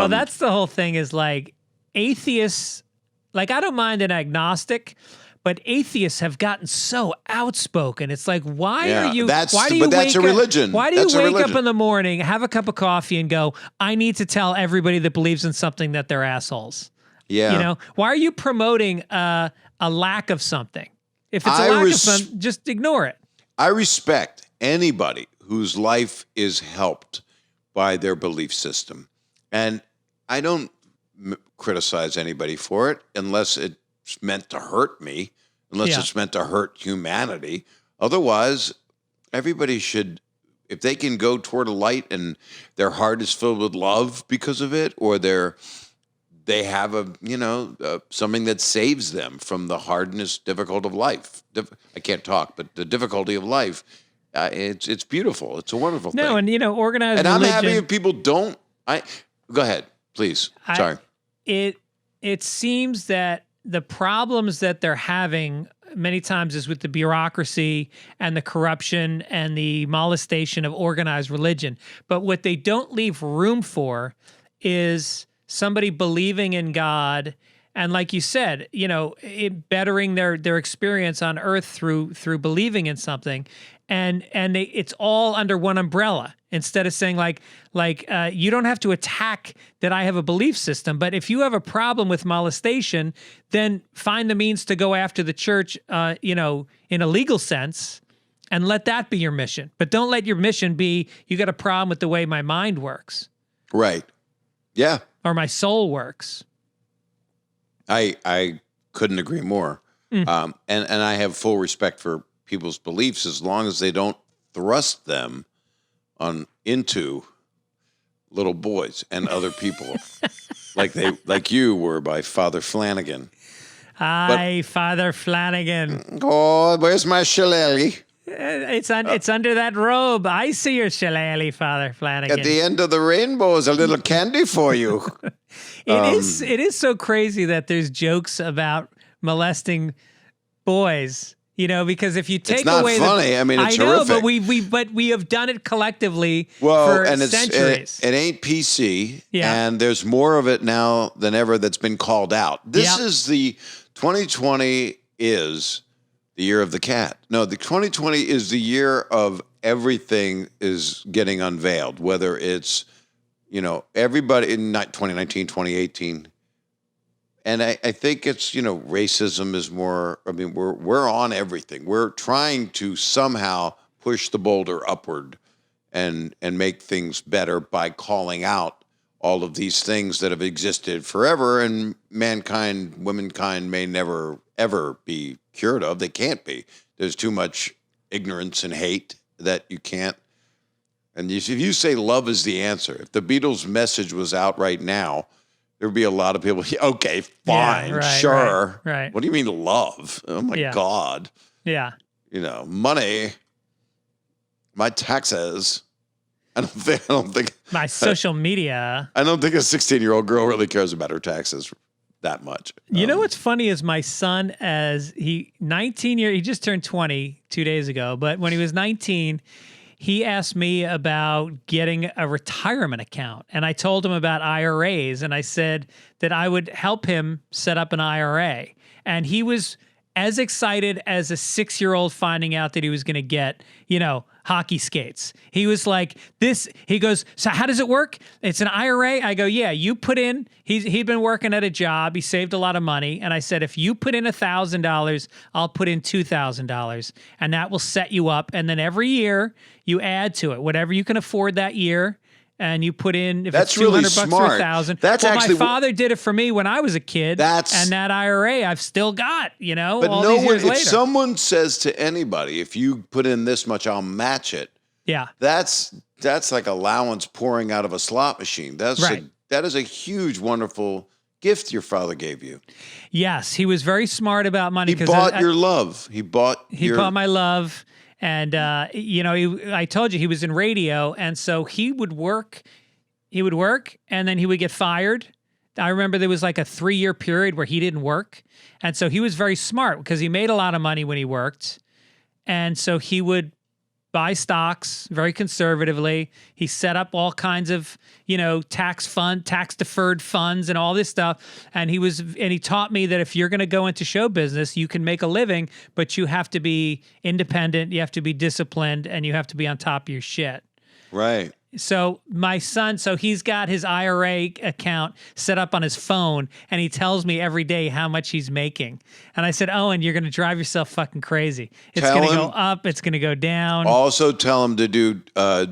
that's the whole thing is like atheists, like I don't mind an agnostic, but atheists have gotten so outspoken. It's like, why are you? That's why do you that's a religion. Why do you wake up in the morning, have a cup of coffee, and go, "I need to tell everybody that believes in something that they're assholes"? Yeah. Why are you promoting a lack of something? If it's a lack of something, just ignore it. I respect anybody whose life is helped by their belief system, and I don't criticize anybody for it unless it's meant to hurt me, unless it's meant to hurt humanity. Otherwise, everybody should, if they can go toward a light and their heart is filled with love because of it, or they have something that saves them from the hardness, difficult of life. I can't talk, but the difficulty of life, it's beautiful. It's a wonderful thing. No, and organized and religion. I'm happy if people don't. Go ahead, please. Sorry. It seems that the problems that they're having many times is with the bureaucracy and the corruption and the molestation of organized religion. But what they don't leave room for is somebody believing in God and, like you said, bettering their experience on earth through believing in something. And it's all under one umbrella instead of saying like you don't have to attack that I have a belief system, but if you have a problem with molestation, then find the means to go after the church, in a legal sense, and let that be your mission. But don't let your mission be you got a problem with the way my mind works, right? Yeah, or my soul works. I couldn't agree more. And I have full respect for people's beliefs as long as they don't thrust them into little boys and other people like you were by Father Flanagan. Hi, Father Flanagan. Oh, where's my shillelagh? It's under that robe. I see your shillelagh, Father Flanagan. At the end of the rainbow is a little candy for you. It is so crazy that there's jokes about molesting boys. Because if you take away, it's not funny. I mean, it's horrific. know, but we have done it collectively for centuries. It ain't PC, yeah. And there's more of it now than ever that's been called out. This is the 2020 is the year of the cat. No, the 2020 is the year of everything is getting unveiled. Whether it's everybody in 2019, 2018. And I think it's, racism is more, I mean, we're on everything. We're trying to somehow push the boulder upward and make things better by calling out all of these things that have existed forever, and womankind may never, ever be cured of. They can't be. There's too much ignorance and hate that you can't. And if you say love is the answer, if the Beatles' message was out right now, there would be a lot of people, okay, fine, sure. Right. What do you mean love? Oh, my God. Yeah. Money, my taxes. I don't think my social media. I don't think a 16-year-old girl really cares about her taxes that much. You know what's funny is my son, he just turned 20 2 days ago, but when he was 19, he asked me about getting a retirement account. And I told him about IRAs, and I said that I would help him set up an IRA. And he was as excited as a 6-year-old finding out that he was going to get, hockey skates. He was like, he goes, so how does it work? It's an IRA? I go, yeah, you put in, he'd been working at a job. He saved a lot of money. And I said, if you put in $1,000, I'll put in $2,000, and that will set you up. And then every year you add to it, whatever you can afford that year. And you put in, if that's it's $200 really bucks smart. or $1,000. That's well, actually my father did it for me when I was a kid. And that IRA I've still got, But all these years later. If someone says to anybody, if you put in this much, I'll match it. Yeah. That's like allowance pouring out of a slot machine. That is a huge, wonderful gift your father gave you. Yes, he was very smart about money. He bought your love. He bought my love. And, I told you he was in radio. And so he would work and then he would get fired. I remember there was like a 3-year period where he didn't work. And so he was very smart because he made a lot of money when he worked. And so he would buy stocks very conservatively. He set up all kinds of, tax deferred funds and all this stuff. And he taught me that if you're going to go into show business, you can make a living, but you have to be independent, you have to be disciplined, and you have to be on top of your shit. Right. So my son, he's got his IRA account set up on his phone, and he tells me every day how much he's making. And I said, Owen, you're going to drive yourself fucking crazy. It's going to go up. It's going to go down. Also tell him to do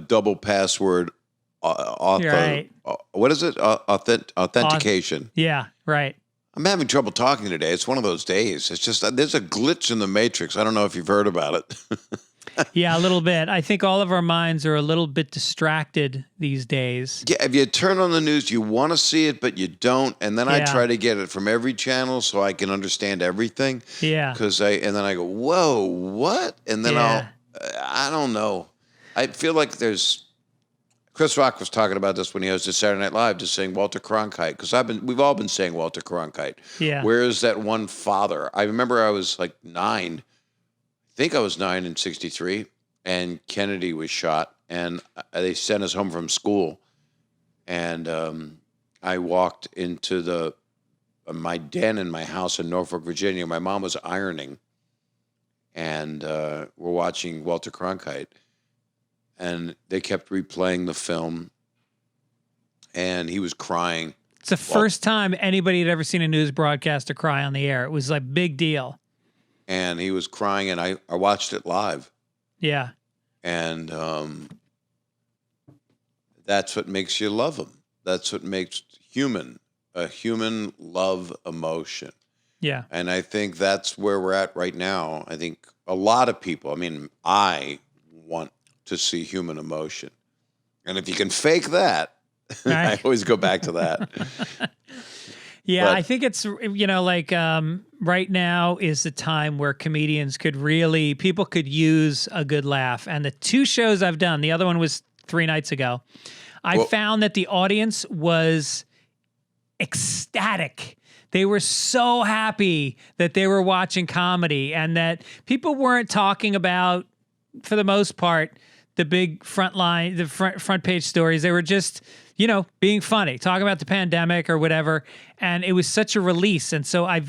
double password. Right. What is it? Authentication. Yeah, right. I'm having trouble talking today. It's one of those days. It's just, there's a glitch in the matrix. I don't know if you've heard about it. Yeah, a little bit. I think all of our minds are a little bit distracted these days. Yeah, if you turn on the news, you want to see it, but you don't. And then I try to get it from every channel so I can understand everything. Yeah. And then I go, whoa, what? And then I don't know. I feel like Chris Rock was talking about this when he hosted Saturday Night Live, just saying Walter Cronkite, because we've all been saying Walter Cronkite. Yeah. Where is that one father? I remember I was like 9. I think I was 9 in 1963, and Kennedy was shot, and they sent us home from school, and I walked into my den in my house in Norfolk, Virginia. My mom was ironing, and we're watching Walter Cronkite, and they kept replaying the film, and he was crying. It's the first time anybody had ever seen a news broadcaster cry on the air. It was like a big deal. And he was crying, and I watched it live. Yeah. And that's what makes you love him. That's what makes a human love emotion. Yeah. And I think that's where we're at right now. I think a lot of people, I want to see human emotion. And if you can fake that, right. I always go back to that. Yeah, I think it's, right now is the time where comedians people could use a good laugh. And the 2 shows I've done, the other one was 3 nights ago, I found that the audience was ecstatic. They were so happy that they were watching comedy, and that people weren't talking about, for the most part, the big front page stories. They were just, being funny, talking about the pandemic or whatever. And it was such a release. And so I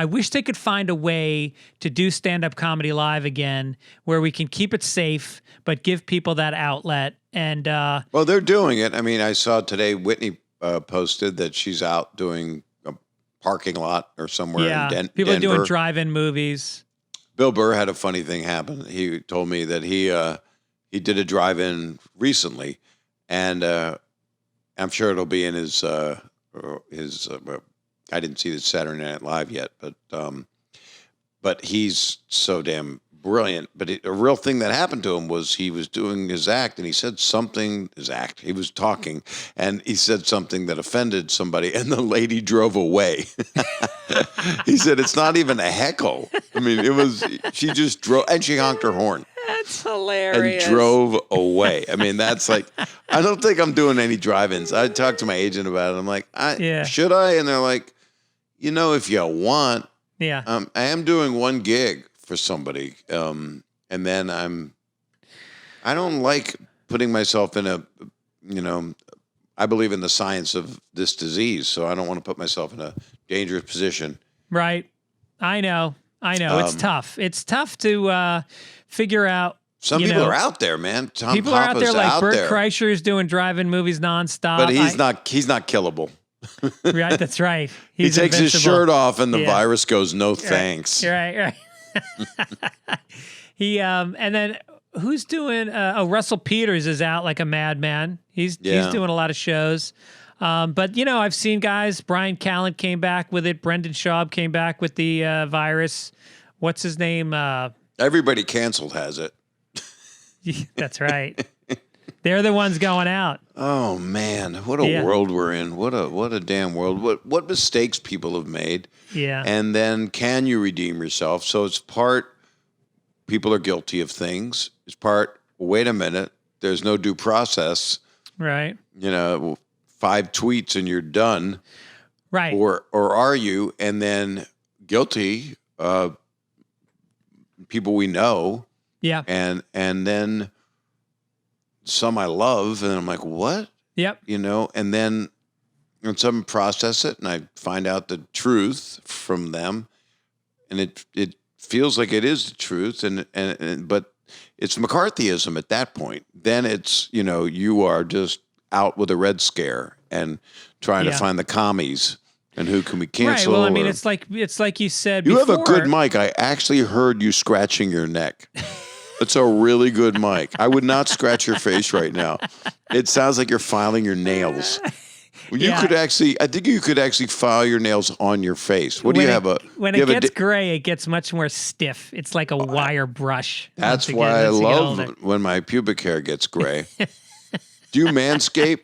wish they could find a way to do stand-up comedy live again, where we can keep it safe, but give people that outlet. And well, they're doing it. I saw today Whitney posted that she's out doing a parking lot or somewhere in Denver. People are doing drive-in movies. Bill Burr had a funny thing happen. He told me that he did a drive-in recently, and I'm sure it'll be in his. I didn't see the Saturday Night Live yet, but he's so damn brilliant. But a real thing that happened to him was he was doing his act, and he said something. He was talking, and he said something that offended somebody, and the lady drove away. He said it's not even a heckle. I mean, it was. She just drove, and she honked her horn. That's hilarious. And drove away. I mean, that's like, I don't think I'm doing any drive-ins. I talked to my agent about it. I'm like, should I? And they're like, if you want. Yeah. I am doing one gig for somebody. And then I don't like putting myself in I believe in the science of this disease. So I don't want to put myself in a dangerous position. Right. I know. It's tough. It's tough to figure out. Some people are out there, man. People are out there like Bert Kreischer's doing drive-in movies nonstop. But he's not killable. Right, that's right. He takes his shirt off and the virus goes, no thanks. Right. He and then who's doing Russell Peters is out like a madman. He's doing a lot of shows. But I've seen guys, Brian Callen came back with it, Brendan Schaub came back with the virus. What's his name? Everybody canceled has it. That's right. They're the ones going out. Oh man, what a world we're in. What a damn world. What mistakes people have made. Yeah. And then can you redeem yourself? So it's part people are guilty of things. It's part wait a minute, there's no due process. Right. 5 tweets and you're done. Right. Or are you? And then guilty people we know. Yeah. And then some I love, and I'm like, what? Yep. And then when some process it, and I find out the truth from them, and it feels like it is the truth, but it's McCarthyism at that point. Then it's you are just out with a Red Scare and trying to find the commies. And who can we cancel? Right. Well, I mean, it's like you said before. You have a good mic. I actually heard you scratching your neck. It's a really good mic. I would not scratch your face right now. It sounds like you're filing your nails. I think you could actually file your nails on your face. When it gets gray, it gets much more stiff. It's like a wire brush. That's why I love when my pubic hair gets gray. Do you manscape?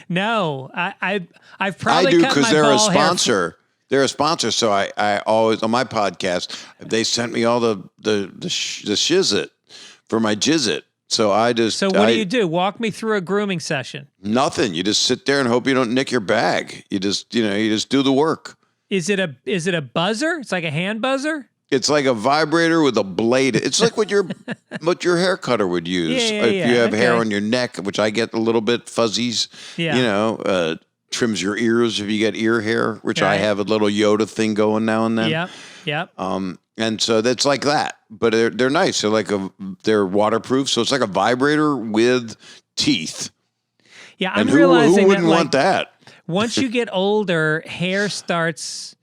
No, I've probably I do because they're a sponsor. They're a sponsor, so I always on my podcast they sent me all the shizit for my jizzit. So I just what do you do? Walk me through a grooming session. Nothing. You just sit there and hope you don't nick your bag. You just do the work. Is it a buzzer? It's like a hand buzzer. It's like a vibrator with a blade. It's like what your hair cutter would use if you have hair on your neck, which I get a little bit fuzzies. Yeah. Trims your ears if you get ear hair, which I have a little Yoda thing going now and then. Yep. And so that's like that, but they're nice. They're waterproof, so it's like a vibrator with teeth. Yeah, I'm and realizing who wouldn't want that? Once you get older, hair starts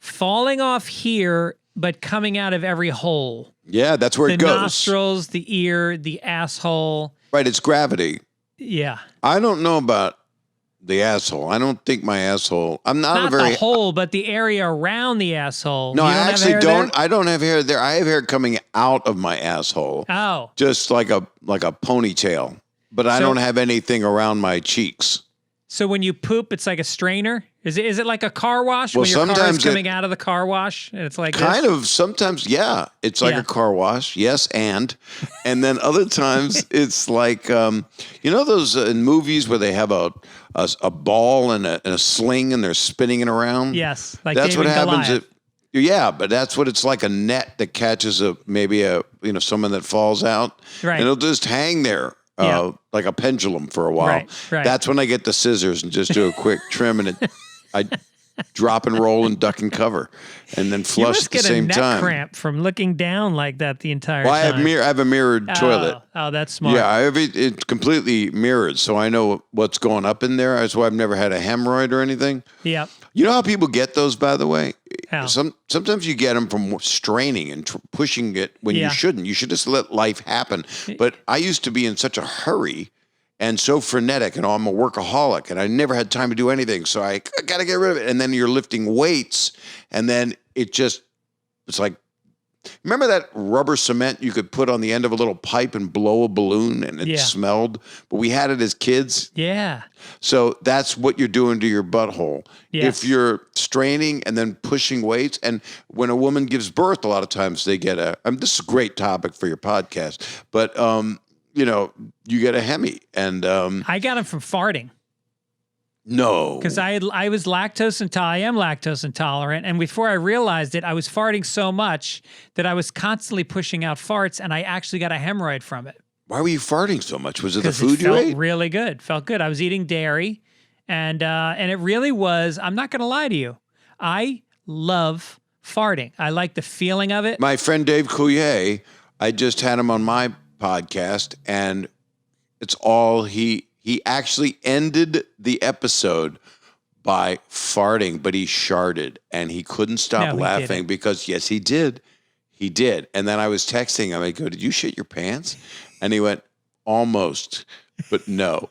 falling off here, but coming out of every hole. Yeah, that's where it goes. The nostrils, the ear, the asshole. Right, it's gravity. Yeah. I don't know about the asshole. I don't think my asshole. I'm not the hole, but the area around the asshole. No, I actually don't. I don't have hair there. I have hair coming out of my asshole. Oh, just like a ponytail. But I don't have anything around my cheeks. So when you poop, it's like a strainer. Is it like a car wash? Well, when your car is coming out of the car wash, and it's like kind of. Sometimes, yeah, it's like a car wash. Yes, and then other times it's like those in movies where they have a ball and a sling and they're spinning it around. Yes, like that's David what happens. Goliath. But that's what it's like, a net that catches someone that falls out, right? And it'll just hang there. Like a pendulum for a while. Right. That's when I get the scissors and just do a quick trim, and I drop and roll and duck and cover, and then flush at the same time. You must get a neck cramp from looking down like that the entire time. I have a mirrored toilet. Oh, that's smart. Yeah, I have it's completely mirrored, so I know what's going up in there. That's why I've never had a hemorrhoid or anything. Yeah. You know how people get those, by the way? How? Sometimes you get them from straining and pushing it when you shouldn't. You should just let life happen. But I used to be in such a hurry, and so frenetic, and I'm a workaholic, and I never had time to do anything, so I got to get rid of it. And then you're lifting weights, and then it's like, remember that rubber cement you could put on the end of a little pipe and blow a balloon and it smelled? But we had it as kids. Yeah. So that's what you're doing to your butthole. Yes. If you're straining and then pushing weights, and when a woman gives birth, a lot of times they get this is a great topic for your podcast, but, you get a Hemi. And I got him from farting. No. Because I was lactose intolerant. I am lactose intolerant. And before I realized it, I was farting so much that I was constantly pushing out farts, and I actually got a hemorrhoid from it. Why were you farting so much? Was it the 'Cause food you ate? It felt really good. Felt good. I was eating dairy, and it really was, I'm not going to lie to you, I love farting. I like the feeling of it. My friend Dave Coulier, I just had him on my podcast, and it's all he actually ended the episode by farting, but he sharted, and he couldn't stop laughing because, yes, he did. He did. And then I was texting him. I go, did you shit your pants? And he went, almost, but no.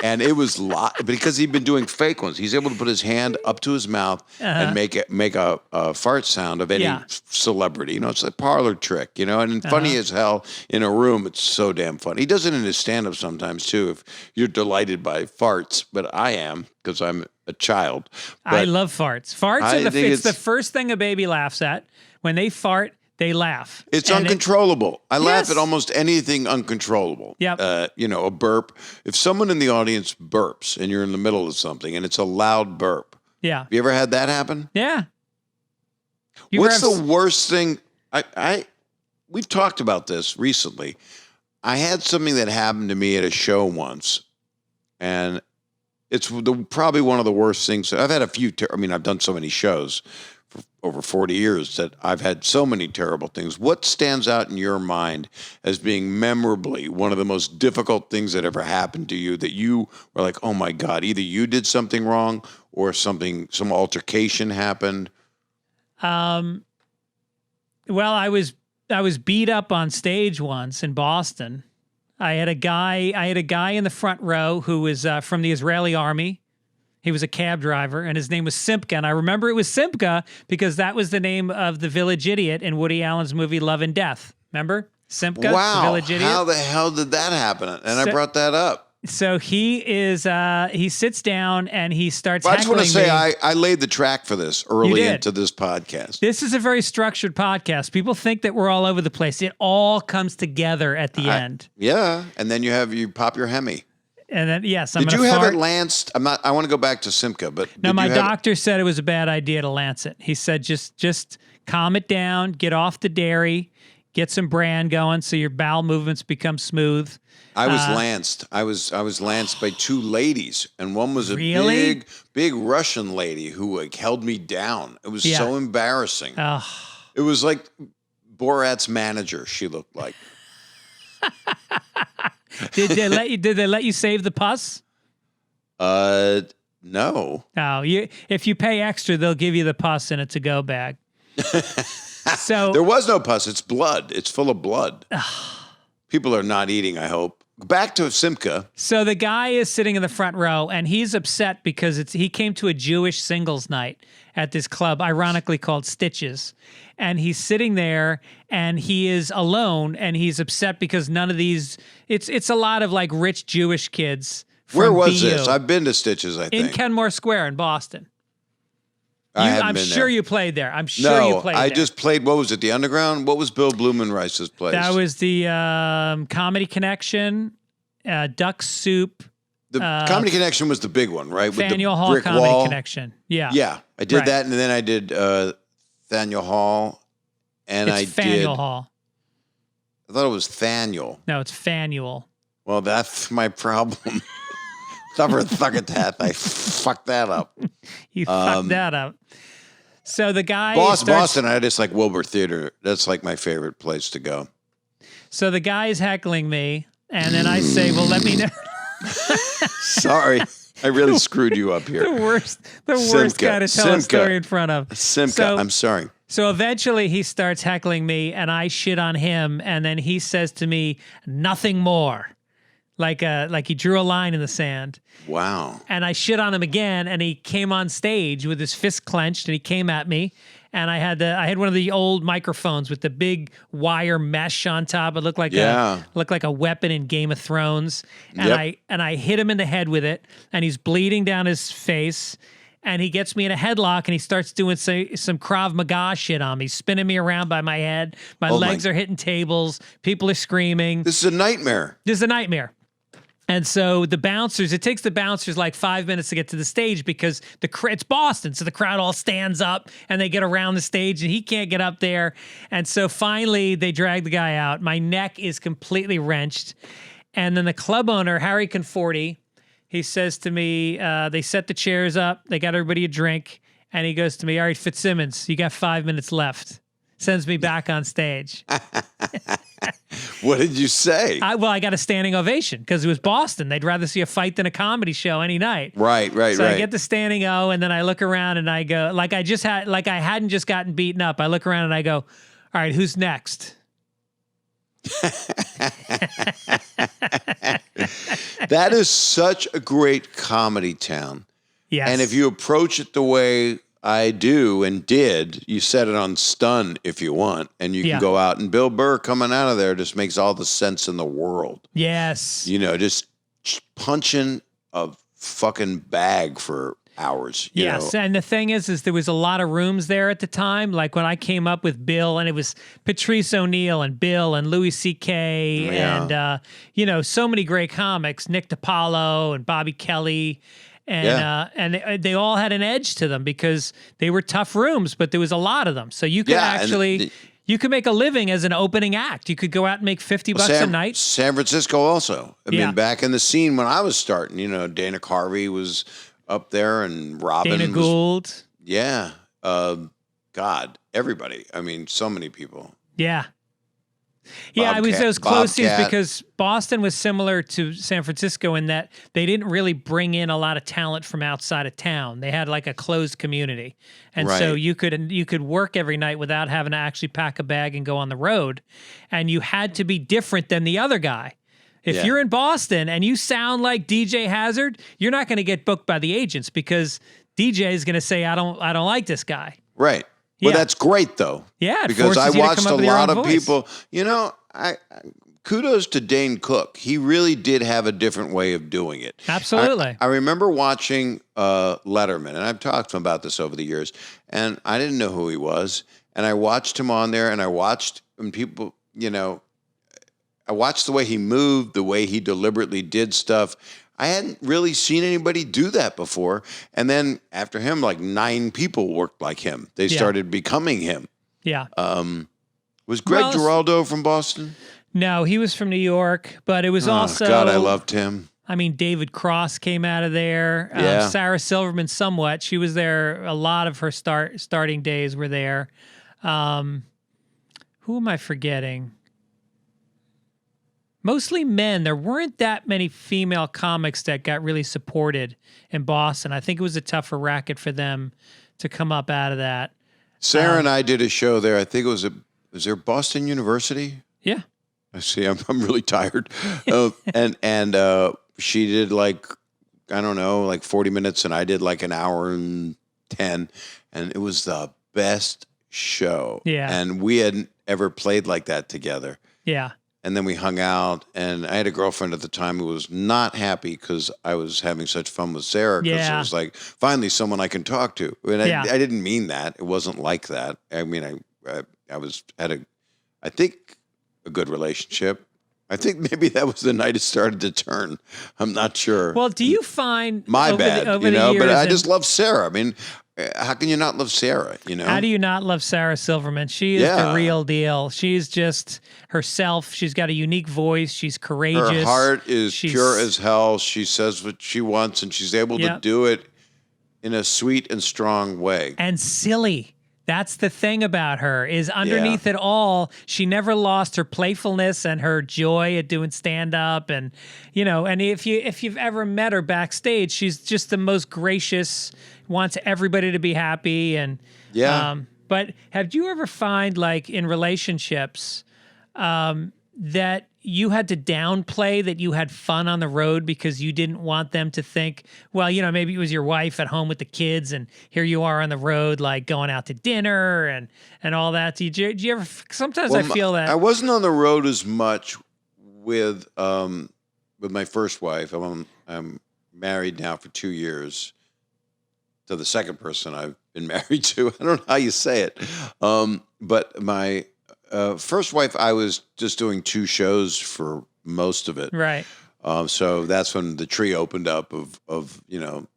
And it was because he'd been doing fake ones. He's able to put his hand up to his mouth and make a fart sound of any celebrity. It's a parlor trick, and funny as hell in a room. It's so damn funny. He does it in his stand-up sometimes too, if you're delighted by farts, but I am because I'm a child. But I love farts. It's the first thing a baby laughs at. When they fart, they laugh. It's uncontrollable. I laugh at almost anything uncontrollable. Yep. A burp. If someone in the audience burps and you're in the middle of something and it's a loud burp. Yeah. Have you ever had that happen? Yeah. What's the worst thing? We've talked about this recently. I had something that happened to me at a show once, and it's probably one of the worst things. I've had a few. I've done so many shows for over 40 years that I've had so many terrible things. What stands out in your mind as being memorably one of the most difficult things that ever happened to you, that you were like, oh my God, either you did something wrong or some altercation happened? Well, I was beat up on stage once in Boston. I had a guy in the front row who was from the Israeli army. He was a cab driver, and his name was Simka. And I remember it was Simka because that was the name of the village idiot in Woody Allen's movie Love and Death. Remember? Simka, wow, the village idiot? How the hell did that happen? And I brought that up. So he sits down and he starts heckling me. I just want to say I laid the track for this early into this podcast. This is a very structured podcast. People think that we're all over the place. It all comes together at the end. Yeah, and then you pop your Hemi. And then, yes, Did you have it lanced? I want to go back to Simka, but no, my doctor said it was a bad idea to lance it. He said, just calm it down, get off the dairy, get some bran going so your bowel movements become smooth. I was lanced. I was lanced by two ladies, and one was a big Russian lady who held me down. It was so embarrassing. It was like Borat's manager. She looked like. Did they let you save the pus? No. Oh, if you pay extra, they'll give you the pus in a to-go bag. So there was no pus. It's blood. It's full of blood. People are not eating, I hope. Back to Simka. So the guy is sitting in the front row, and he's upset because he came to a Jewish singles night at this club, ironically called Stitches. And he's sitting there, and he is alone, and he's upset because none of these. It's a lot of like rich Jewish kids. Where was this? I've been to Stitches, I think. In Kenmore Square in Boston. I'm sure you played there. I'm sure you played there. I just played, what was it, the Underground? What was Bill Blumenreis's place? That was the Comedy Connection, Duck Soup. The Comedy Connection was the big one, right? Faneuil With the Hall brick Comedy wall. Connection. Yeah. Yeah, I did that, and then I did Faneuil Hall, and it's Faneuil Hall. I thought it was Thaniel. No, it's Faneuil. Well, that's my problem. I fucked that up. You fucked that up. So the guy Boston, I just like Wilbur Theater. That's like my favorite place to go. So the guy is heckling me, and then I say, well, let me know. Sorry. I really screwed you up here. The worst guy to tell a story in front of. Simka, I'm sorry. So eventually he starts heckling me, and I shit on him, and then he says to me, nothing more. like he drew a line in the sand. Wow. And I shit on him again, and he came on stage with his fist clenched, and he came at me. And I had one of the old microphones with the big wire mesh on top. It looked like a weapon in Game of Thrones. And I hit him in the head with it, and he's bleeding down his face. And he gets me in a headlock, and he starts doing some Krav Maga shit on me, spinning me around by my head. My legs are hitting tables. People are screaming. This is a nightmare. And so it takes the bouncers like 5 minutes to get to the stage because it's Boston. So the crowd all stands up and they get around the stage and he can't get up there. And so finally they drag the guy out. My neck is completely wrenched. And then the club owner, Harry Conforti, he says to me, they set the chairs up. They got everybody a drink. And he goes to me, all right, Fitzsimmons, you got 5 minutes left. Sends me back on stage. What did you say? I got a standing ovation because it was Boston. They'd rather see a fight than a comedy show any night. Right. So I get the standing O, and then I look around and I go, I hadn't just gotten beaten up. I look around and I go, all right, who's next? That is such a great comedy town. Yes. And if you approach it the way I do and did, you set it on stun if you want, and you can go out. And Bill Burr coming out of there just makes all the sense in the world. Yes. Just punching a fucking bag for hours. You know? And the thing is there was a lot of rooms there at the time. Like when I came up with Bill, and it was Patrice O'Neal and Bill and Louis C.K. and, so many great comics, Nick DiPaolo and Bobby Kelly. And they all had an edge to them because they were tough rooms, but there was a lot of them. So you could you could make a living as an opening act. You could go out and make $50 a night. San Francisco also. I mean, back in the scene when I was starting, Dana Carvey was up there and Robin Dana Gould. Yeah. God, everybody. I mean, so many people. Yeah. I was those closest because Boston was similar to San Francisco in that they didn't really bring in a lot of talent from outside of town. They had like a closed community. And so you could work every night without having to actually pack a bag and go on the road. And you had to be different than the other guy. If you're in Boston and you sound like DJ Hazard, you're not going to get booked by the agents because DJ is going to say, I don't like this guy. Right. Well, that's great, though. Yeah, because I watched a lot of people. I kudos to Dane Cook. He really did have a different way of doing it. Absolutely. I remember watching Letterman, and I've talked to him about this over the years, and I didn't know who he was. And I watched him on there, and I watched people, I watched the way he moved, the way he deliberately did stuff. I hadn't really seen anybody do that before. And then after him, like 9 people worked like him. They started becoming him. Yeah. Was Greg Geraldo from Boston? No, he was from New York, but it was also... God, I loved him. I mean, David Cross came out of there. Sarah Silverman somewhat. She was there. A lot of her starting days were there. Who am I forgetting? Mostly men. There weren't that many female comics that got really supported in Boston. I think it was a tougher racket for them to come up out of that. Sarah and I did a show there. I think it was there Boston University? Yeah. I see. I'm really tired. And she did like 40 minutes, and I did like an hour and 10, and it was the best show. Yeah. And we hadn't ever played like that together. Yeah. And then we hung out, and I had a girlfriend at the time who was not happy because I was having such fun with Sarah because it was like, finally someone I can talk to. And I didn't mean that. It wasn't like that. I mean, I think a good relationship. I think maybe that was the night it started to turn. I'm not sure. Well, do you find... My bad, but I just love Sarah. I mean... How can you not love Sarah, How do you not love Sarah Silverman? She is the real deal. She's just herself. She's got a unique voice. She's courageous. Her heart is pure as hell. She says what she wants, and she's able to do it in a sweet and strong way. And silly. That's the thing about her, is underneath it all, she never lost her playfulness and her joy at doing stand-up. And, and if you've ever met her backstage, she's just the most gracious, wants everybody to be happy. And but have you ever find, like, in relationships, that you had to downplay that you had fun on the road because you didn't want them to think, well, maybe it was your wife at home with the kids and here you are on the road, like going out to dinner and all that. Do you ever, sometimes I feel that. I wasn't on the road as much with my first wife. I'm married now for 2 years to the second person I've been married to. I don't know how you say it. But my first wife, I was just doing 2 shows for most of it. Right. So that's when the tree opened up of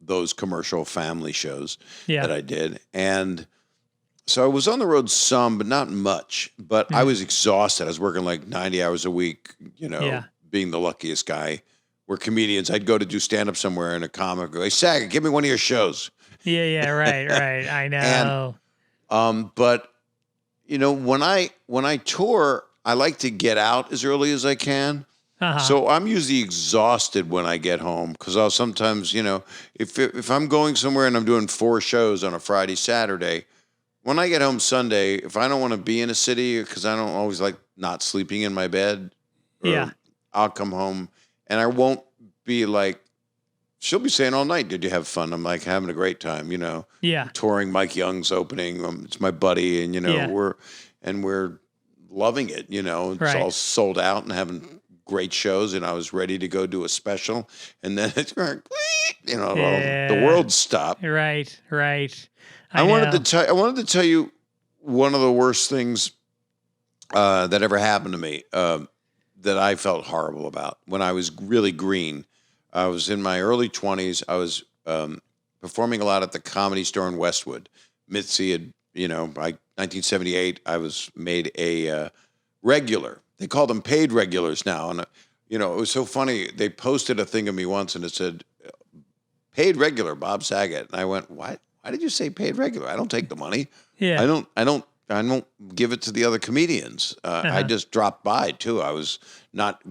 those commercial family shows that I did. And so I was on the road some, but not much. But I was exhausted. I was working like 90 hours a week, being the luckiest guy. We're comedians. I'd go to do stand-up somewhere and a comic would go, hey, Saget, give me one of your shows. Yeah, right. I know. But when I tour, I like to get out as early as I can. Uh-huh. So I'm usually exhausted when I get home because I'll sometimes, if I'm going somewhere and I'm doing 4 shows on a Friday, Saturday, when I get home Sunday, if I don't want to be in a city because I don't always like not sleeping in my bed, I'll come home and I won't be like, she'll be saying all night, did you have fun? I'm like, having a great time, Yeah. touring Mike Young's opening. It's my buddy, and we're loving it. It's all sold out and having great shows. And I was ready to go do a special, and then it's the world stopped. Right. I wanted to tell you one of the worst things that ever happened to me that I felt horrible about when I was really green. I was in my early 20s. I was performing a lot at the Comedy Store in Westwood. Mitzi had, by 1978, I was made a regular. They call them paid regulars now. And, it was so funny. They posted a thing of me once and it said, paid regular, Bob Saget. And I went, what? Why did you say paid regular? I don't take the money. Yeah. I don't give it to the other comedians. I just dropped by too. I was not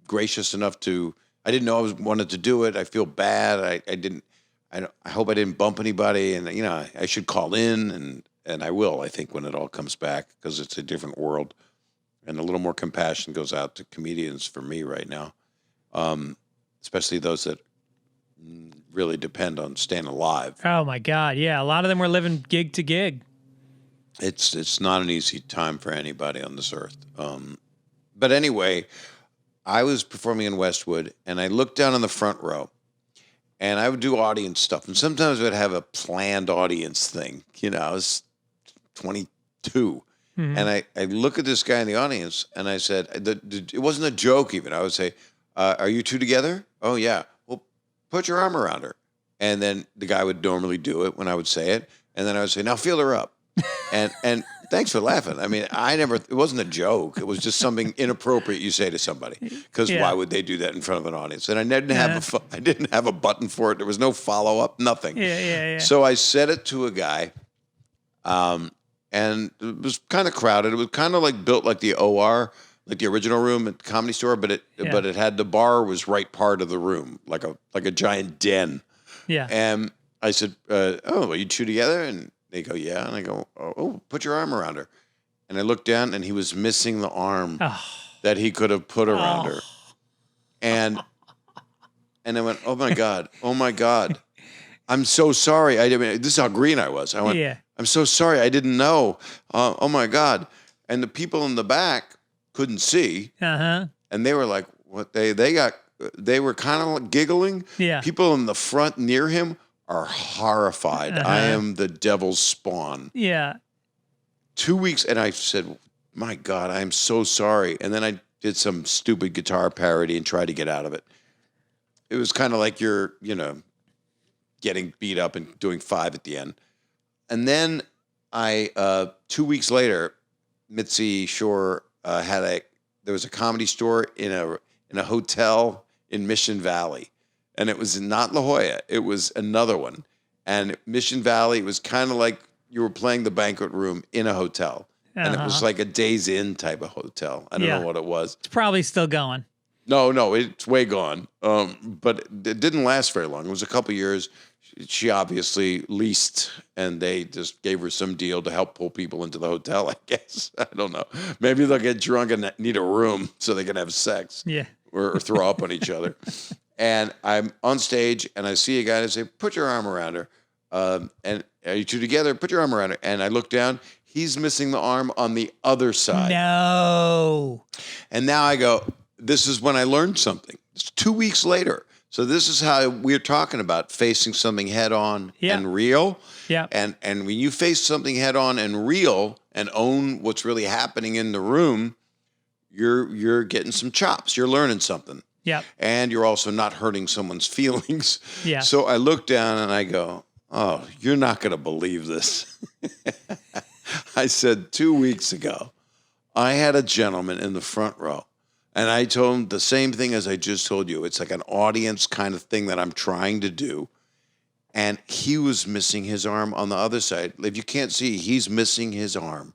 gracious enough to, I didn't know I wanted to do it. I feel bad. I hope I didn't bump anybody. And, I should call in and I will, I think, when it all comes back because it's a different world. And a little more compassion goes out to comedians for me right now, especially those that really depend on staying alive. Oh, my God. Yeah, a lot of them were living gig to gig. It's not an easy time for anybody on this earth. But anyway, I was performing in Westwood, and I looked down in the front row, and I would do audience stuff. And sometimes I would have a planned audience thing. I was 22. Mm-hmm. And I look at this guy in the audience, and I said, it wasn't a joke even. I would say, are you 2 together? Oh, yeah. Well, put your arm around her. And then the guy would normally do it when I would say it. And then I would say, now feel her up. And thanks for laughing. I mean, it wasn't a joke. It was just something inappropriate you say to somebody. Because why would they do that in front of an audience? And I didn't have a button for it. There was no follow-up, nothing. Yeah. So I said it to a guy, and it was kind of crowded. It was kind of like built like the OR, like the original room at the Comedy Store, but it had the bar was right part of the room, like a giant den. Yeah. And I said, are you 2 together? And they go, yeah. And I go, oh, put your arm around her. And I looked down, and he was missing the arm that he could have put around her. And I went, oh, my God. I'm so sorry. This is how green I was. I went, I'm so sorry. I didn't know. Oh, my God. And the people in the back couldn't see. Uh-huh. And they were like, what? They were kind of giggling. Yeah. People in the front near him are horrified. Uh-huh. I am the devil's spawn. Yeah. 2 weeks, and I said, my God, I am so sorry. And then I did some stupid guitar parody and tried to get out of it. It was kind of like you're, getting beat up and doing 5 at the end. And then 2 weeks later, Mitzi Shore there was a Comedy Store in a hotel in Mission Valley. And it was not La Jolla. It was another one. And Mission Valley, it was kind of like you were playing the banquet room in a hotel. And it was like a Days Inn type of hotel. I don't know what it was. It's probably still going. No, it's way gone. But it didn't last very long. It was a couple years. She obviously leased, and they just gave her some deal to help pull people into the hotel, I guess. I don't know. Maybe they'll get drunk and need a room so they can have sex. Yeah. Or throw up on each other. And I'm on stage, and I see a guy, and I say, put your arm around her. And are you two together? Put your arm around her. And I look down. He's missing the arm on the other side. No. And now I go, this is when I learned something. It's 2 weeks later. So this is how we're talking about facing something head on and real. Yeah. And when you face something head on and real and own what's really happening in the room, you're getting some chops. You're learning something. Yeah. And you're also not hurting someone's feelings. Yeah. So I look down and I go, oh, you're not going to believe this. I said 2 weeks ago, I had a gentleman in the front row. And I told him the same thing as I just told you. It's like an audience kind of thing that I'm trying to do. And he was missing his arm on the other side. If you can't see, he's missing his arm.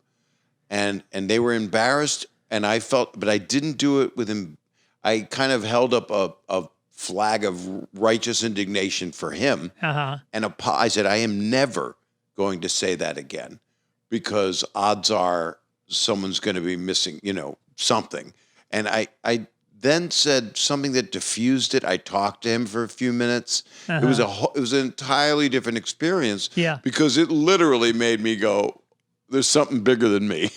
And they were embarrassed, and I felt, but I didn't do it with him. I kind of held up a flag of righteous indignation for him. Uh-huh. And I said, I am never going to say that again, because odds are someone's going to be missing, something. And I then said something that diffused it. I talked to him for a few minutes. Uh-huh. It was an entirely different experience. Yeah. Because it literally made me go, there's something bigger than me.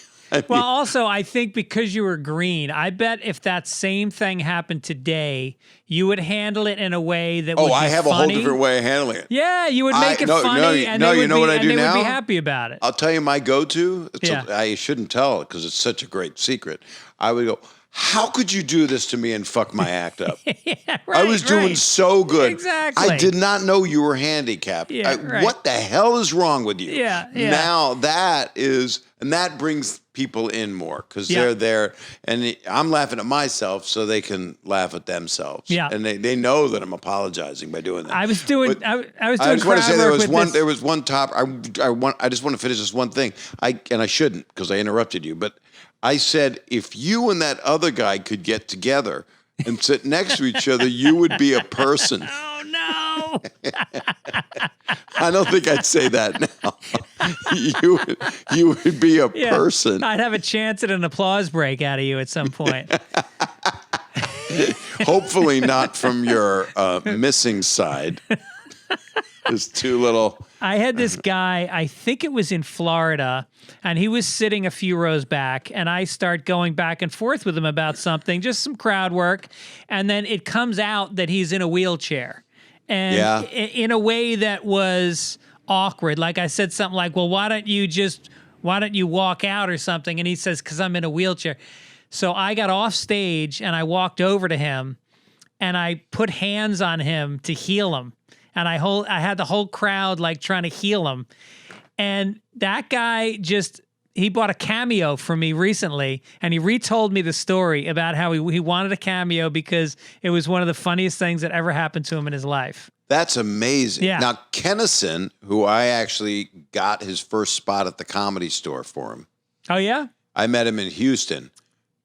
Well, also, I think because you were green, I bet if that same thing happened today, you would handle it in a way that would be I have funny. a whole different way of handling it. Yeah, you would make it funny, and they would be happy about it. I'll tell you my go-to. I shouldn't tell it because it's such a great secret. I would go, how could you do this to me and fuck my act up? I was doing so good. Exactly. I did not know you were handicapped. What the hell is wrong with you? Yeah. Now that brings people in more because they're there, and I'm laughing at myself so they can laugh at themselves. Yeah. And they know that I'm apologizing by doing that. I was doing I just want to say there was one top. I just want to finish this one thing. I shouldn't because I interrupted you, but I said, if you and that other guy could get together and sit next to each other, you would be a person. Oh, no. I don't think I'd say that now. You would be a person. I'd have a chance at an applause break out of you at some point. Hopefully not from your missing side. There's too little. I had this guy, I think it was in Florida, and he was sitting a few rows back, and I start going back and forth with him about something, just some crowd work, and then it comes out that he's in a wheelchair. And in a way that was awkward. Like I said something like, well, why don't you walk out or something? And he says, because I'm in a wheelchair. So I got off stage, and I walked over to him, and I put hands on him to heal him. And I had the whole crowd like trying to heal him. And that guy he bought a cameo from me recently, and he retold me the story about how he wanted a cameo because it was one of the funniest things that ever happened to him in his life. That's amazing. Yeah. Now, Kennison, who I actually got his first spot at the Comedy Store for him. Oh, yeah? I met him in Houston,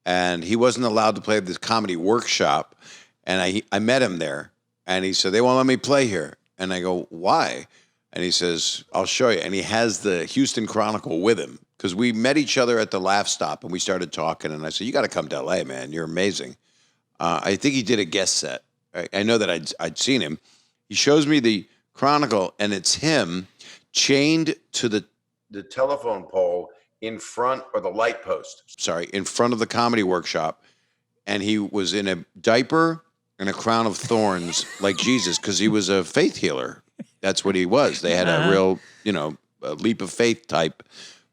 and he wasn't allowed to play this comedy workshop. And I met him there, and he said, they won't let me play here. And I go, why? And he says, I'll show you. And he has the Houston Chronicle with him because we met each other at the Laugh Stop and we started talking. And I said, you got to come to LA, man. You're amazing. I think he did a guest set. I know that I'd seen him. He shows me the Chronicle, and it's him chained to the telephone pole in front, or the light post, in front of the Comedy Workshop. And he was in a diaper and a crown of thorns like Jesus, because he was a faith healer. That's what he was. They had a real, a leap of faith type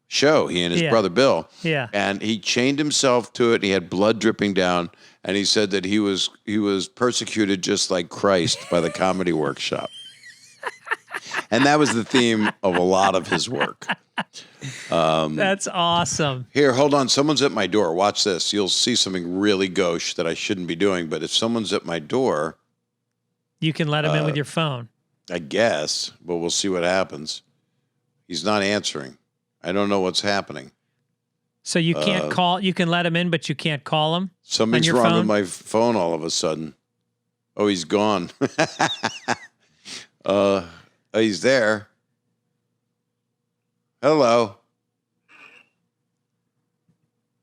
show, he and his brother Bill. Yeah. And he chained himself to it, and he had blood dripping down, and he said that he was persecuted just like Christ by the Comedy Workshop. And that was the theme of a lot of his work. That's awesome. Here, hold on. Someone's at my door. Watch this. You'll see something really gauche that I shouldn't be doing. But if someone's at my door, you can let him in with your phone. I guess, but we'll see what happens. He's not answering. I don't know what's happening. So you can't call. You can let him in, but you can't call him. Something's wrong with my phone all of a sudden. Oh, he's gone. He's there. Hello.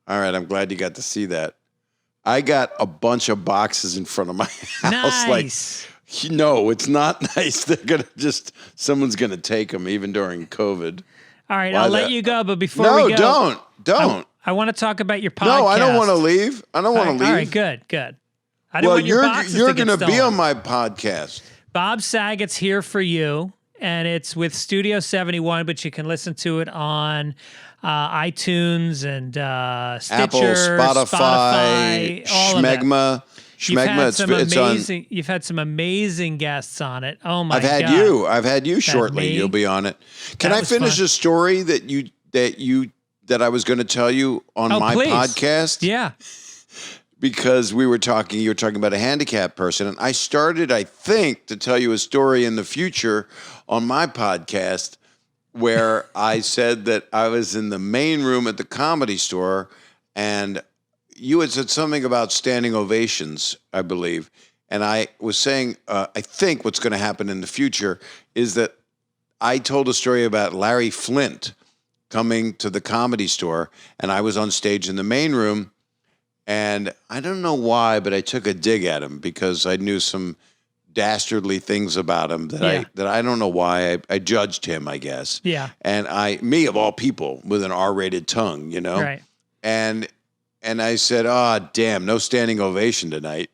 All right, I'm glad you got to see that. I got a bunch of boxes in front of my house. Nice. Like, no, it's not nice. Someone's gonna take them, even during COVID. All right, I'll let you go, but before we go, don't. I want to talk about your podcast. No, I don't want to leave. I don't want to leave. All right, good. I didn't want your boxes you're to get going to be stolen. on my podcast. Bob Saget's here for you, and it's with Studio 71, but you can listen to it on iTunes and Stitcher, Apple, Spotify, all Schmegma. You've had some amazing guests on it. Oh my God! I've had you shortly. You'll be on it. Can I finish a story that I was going to tell you on my podcast? Yeah. Because you were talking about a handicapped person, and I started, I think, to tell you a story in the future on my podcast where I said that I was in the main room at the Comedy Store, and you had said something about standing ovations, I believe. And I was saying, I think what's going to happen in the future is that I told a story about Larry Flint coming to the Comedy Store, and I was on stage in the main room, and I don't know why, but I took a dig at him because I knew some dastardly things about him that I don't know why I judged him, I guess. Yeah. And me of all people with an R-rated tongue, you know? Right. And I said, "Oh, damn, no standing ovation tonight."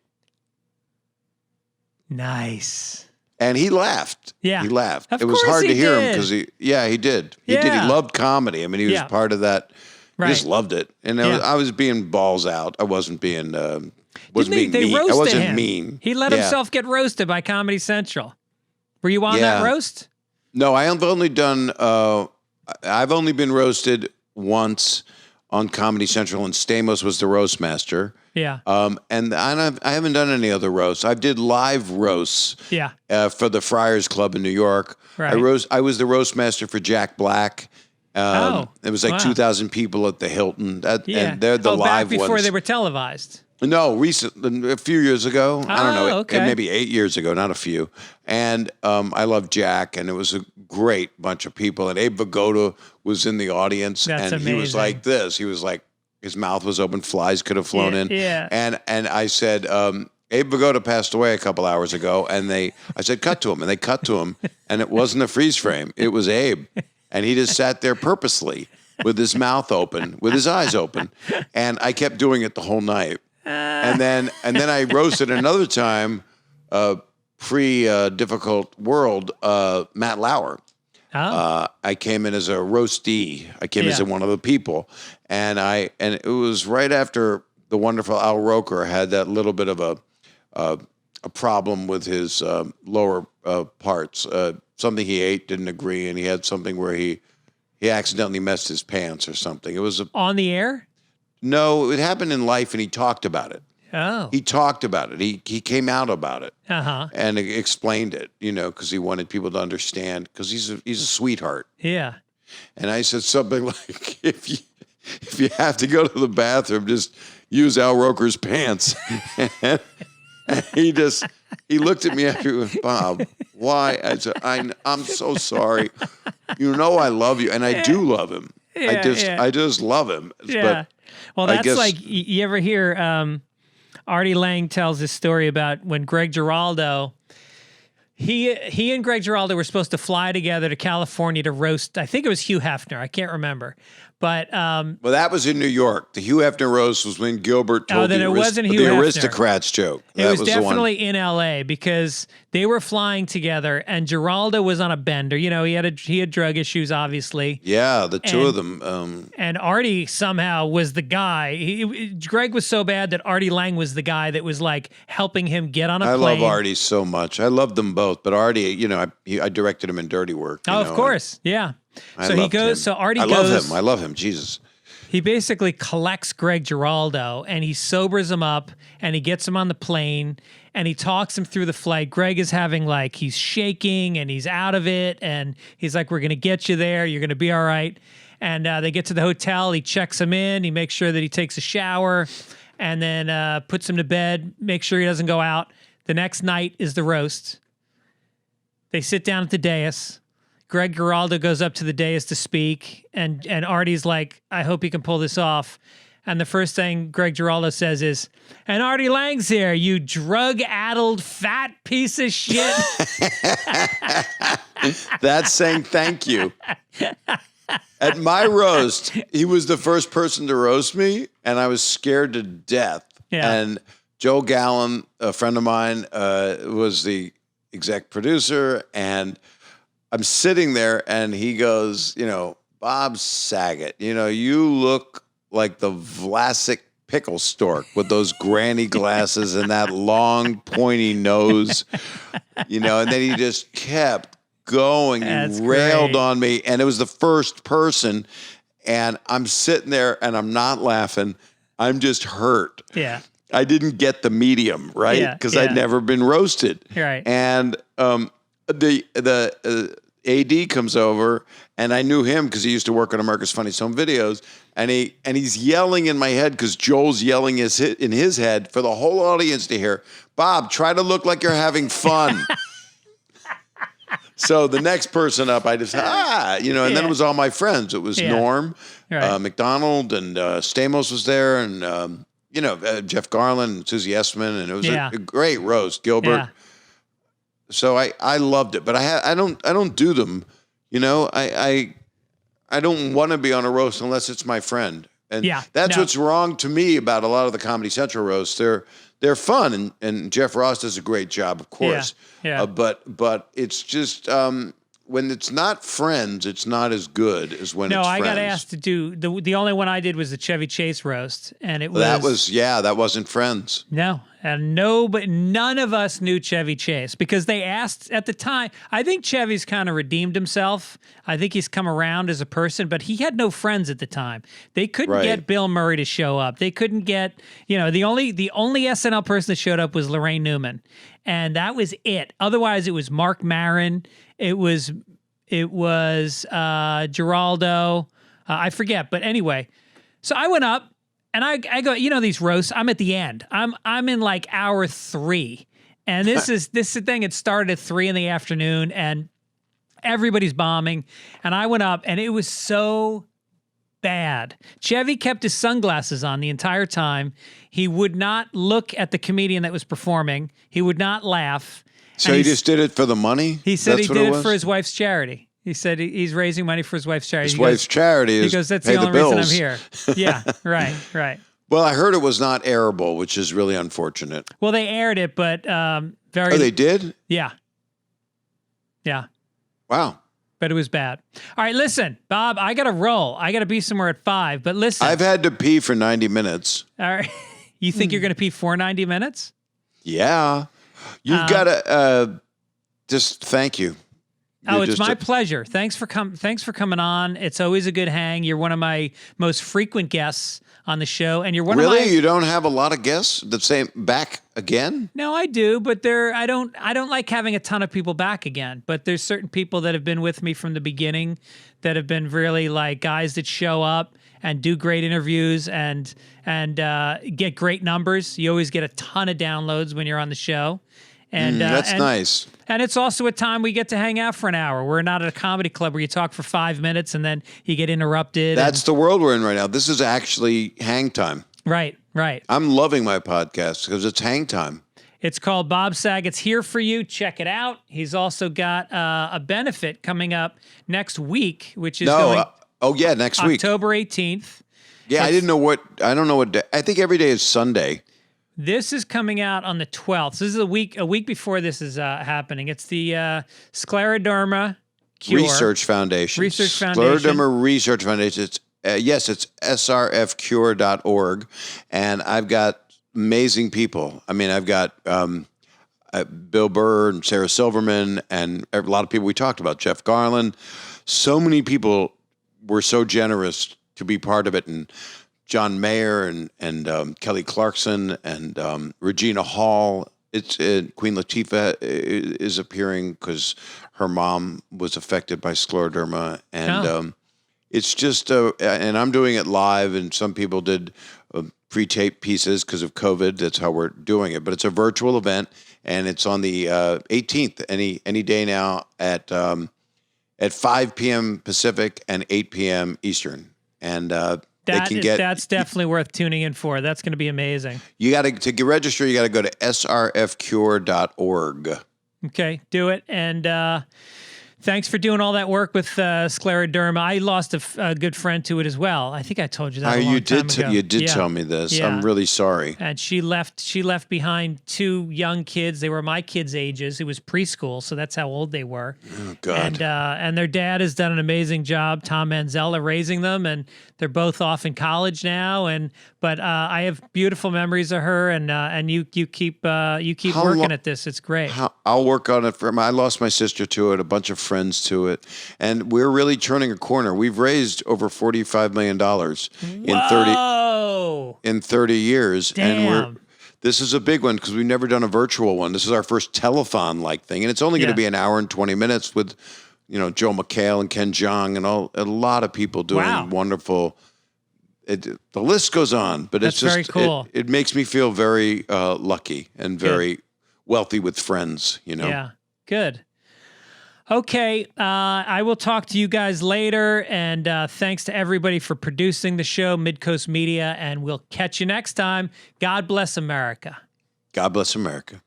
Nice. And he laughed. Yeah. He laughed. Of it was course hard he to hear did. him because he did. He did. He Yeah. loved comedy. I mean, he was part of that. Right. He just loved it. And I was being balls out. I wasn't being They mean. I roasted wasn't him. mean. He let himself get roasted by Comedy Central. Were you on Yeah. that roast? No, I've only been roasted once on Comedy Central, and Stamos was the roast master. Yeah. And I haven't done any other roasts. I did live roasts. Yeah. For the Friars Club in New York. Right. I was the roast master for Jack Black. It was like 2,000 people at the Hilton. And they're the live back before ones. they were televised. No, a few years ago. I don't know. Okay. Maybe 8 years ago, not a few. And I love Jack, and it was a great bunch of people. And Abe Vigoda was in the audience, That's and he was amazing. like this. He was like, his mouth was open, flies could have flown in. Yeah. And I said, Abe Vigoda passed away a couple hours ago, and I said, cut to him, and they cut to him, and it wasn't a freeze frame. It was Abe, and he just sat there purposely with his mouth open, with his eyes open, and I kept doing it the whole night. And then I roasted another time, pre-difficult world, Matt Lauer. Oh. I came in as a roastee. I came as one of the people, and it was right after the wonderful Al Roker had that little bit of a problem with his lower parts. Something he ate didn't agree, and he had something where he accidentally messed his pants or something. It was On the air? No, it happened in life, and he talked about it. Oh. He talked about it. He came out about it. Uh-huh. And explained it, because he wanted people to understand, because he's a sweetheart. Yeah. And I said something like, if you have to go to the bathroom, just use Al Roker's pants. And he looked at me after he went, Bob, why? I said, I'm so sorry. I love you, and I do love him. I just love him. Yeah. But that's like, you ever hear Artie Lang tells this story about when Greg Geraldo, he and Greg Geraldo were supposed to fly together to California to roast, I think it was Hugh Hefner, I can't remember. But well, that was in New York. The Hugh Hefner roast was when Gilbert told then it wasn't Hugh Hefner. Aristocrats joke. It was definitely in L.A. because they were flying together, and Geraldo was on a bender. He had drug issues, obviously. Yeah, the two of them. And Artie somehow was the guy. Greg was so bad that Artie Lang was the guy that was like helping him get on a plane. I love Artie so much. I love them both, but Artie, I directed him in Dirty Work. Of course, yeah. So he goes. Him. So Artie I goes. I love him. Jesus. He basically collects Greg Geraldo and he sobers him up and he gets him on the plane and he talks him through the flight. Greg is having he's shaking and he's out of it and he's like, "We're gonna get you there. You're gonna be all right." And they get to the hotel. He checks him in. He makes sure that he takes a shower and then puts him to bed, makes sure he doesn't go out. The next night is the roast. They sit down at the dais. Greg Geraldo goes up to the dais to speak, and Artie's like, I hope he can pull this off. And the first thing Greg Geraldo says is, and Artie Lang's here, you drug-addled fat piece of shit. That's saying thank you. At my roast, he was the first person to roast me, and I was scared to death. Yeah. And Joe Gallen, a friend of mine, was the exec producer, and I'm sitting there, and he goes, Bob Saget, you look like the Vlasic pickle stork with those granny glasses and that long, pointy nose, and then he just kept going. That's He railed great. on me, and it was the first person, and I'm sitting there, and I'm not laughing. I'm just hurt. Yeah. I didn't get the medium, right? Yeah, Because yeah. I'd never been roasted. Right. And the AD comes over, and I knew him because he used to work on America's Funniest Home Videos, and he's yelling in my head because Joel's yelling in his head for the whole audience to hear, Bob, try to look like you're having fun. So the next person up, I just, and then it was all my friends. It was Norm, Right. McDonald, and Stamos was there, and, Jeff Garland and Susie Essman, and it was a great roast. Gilbert. Yeah. So I loved it, but I don't do them. I don't want to be on a roast unless it's my friend. And that's what's wrong to me about a lot of the Comedy Central roasts. They're fun, and Jeff Ross does a great job, of course. Yeah. But it's just when it's not friends, it's not as good as when it's friends. No, I got asked to do the only one I did was the Chevy Chase roast, and it was that wasn't friends. No, and none of us knew Chevy Chase because they asked at the time. I think Chevy's kind of redeemed himself. I think he's come around as a person, but he had no friends at the time. They couldn't get Bill Murray to show up. They couldn't get, the only SNL person that showed up was Lorraine Newman, and that was it. Otherwise, it was Mark Maron. It was Geraldo. I forget, but anyway. So I went up. And I go, these roasts, I'm at the end. I'm in like hour 3. And this thing, it started at 3 p.m, and everybody's bombing. And I went up, and it was so bad. Chevy kept his sunglasses on the entire time. He would not look at the comedian that was performing. He would not laugh. So he just did it for the money? He said That's he did it for his wife's charity. He said he's raising money for his wife's charity. His wife's charity is he goes, that's pay the only reason I'm here. Yeah, right. Well, I heard it was not airable, which is really unfortunate. Well, they aired it, but very. Oh, they did? Yeah. Wow. But it was bad. All right, listen, Bob, I got to roll. I got to be somewhere at 5, but listen. I've had to pee for 90 minutes. All right. You think you're going to pee for 90 minutes? Yeah. You've got to just thank you. It's my pleasure. Thanks for coming on. It's always a good hang. You're one of my most frequent guests on the show, and you're one of my. Really, you don't have a lot of guests that say back again? No, I do, but I don't like having a ton of people back again. But there's certain people that have been with me from the beginning that have been really like guys that show up and do great interviews and get great numbers. You always get a ton of downloads when you're on the show. And that's nice. And it's also a time we get to hang out for an hour. We're not at a comedy club where you talk for 5 minutes and then you get interrupted. That's the world we're in right now. This is actually hang time. Right. I'm loving my podcast because it's hang time. It's called Bob Saget's Here For You. Check it out. He's also got a benefit coming up next week, which is next week. October 18th. Yeah, I don't know what day. I think every day is Sunday. This is coming out on the 12th. So this is a week before this is happening. It's the Scleroderma Cure. Research Foundation. Scleroderma Research Foundation. It's srfcure.org. And I've got amazing people. I mean, I've got Bill Burr and Sarah Silverman and a lot of people we talked about, Jeff Garland. So many people were so generous to be part of it. And John Mayer and Kelly Clarkson and Regina Hall. It's Queen Latifah is appearing because her mom was affected by scleroderma, and It's just, and I'm doing it live, and some people did pre-tape pieces because of COVID. That's how we're doing it. But it's a virtual event, and it's on the 18th, any day now at 5 p.m. Pacific and 8 p.m. Eastern. And that's definitely worth tuning in for. That's going to be amazing. You got to get register. You got to go to srfcure.org. Okay, do it. And thanks for doing all that work with scleroderma. I lost a good friend to it as well. I think I told you that a long time ago. You did tell me this. Yeah. I'm really sorry. And she left behind 2 young kids. They were my kids' ages. It was preschool, so that's how old they were. Oh, God. And their dad has done an amazing job, Tom Manzella, raising them, and they're both off in college now. But I have beautiful memories of her, and you keep working at this. It's great. I'll work on it I lost my sister to it, a bunch of friends to it, and we're really turning a corner. We've raised over $45 million in 30 years. Damn. And this is a big one because we've never done a virtual one. This is our first telethon-like thing, and it's only going to be an hour and 20 minutes with, Joe McHale and Ken Jeong and a lot of people doing wonderful. The list goes on, but it's just very cool. It makes me feel very lucky and very wealthy with friends. Yeah, good. Okay, I will talk to you guys later, and thanks to everybody for producing the show, Midcoast Media, and we'll catch you next time. God bless America. God bless America.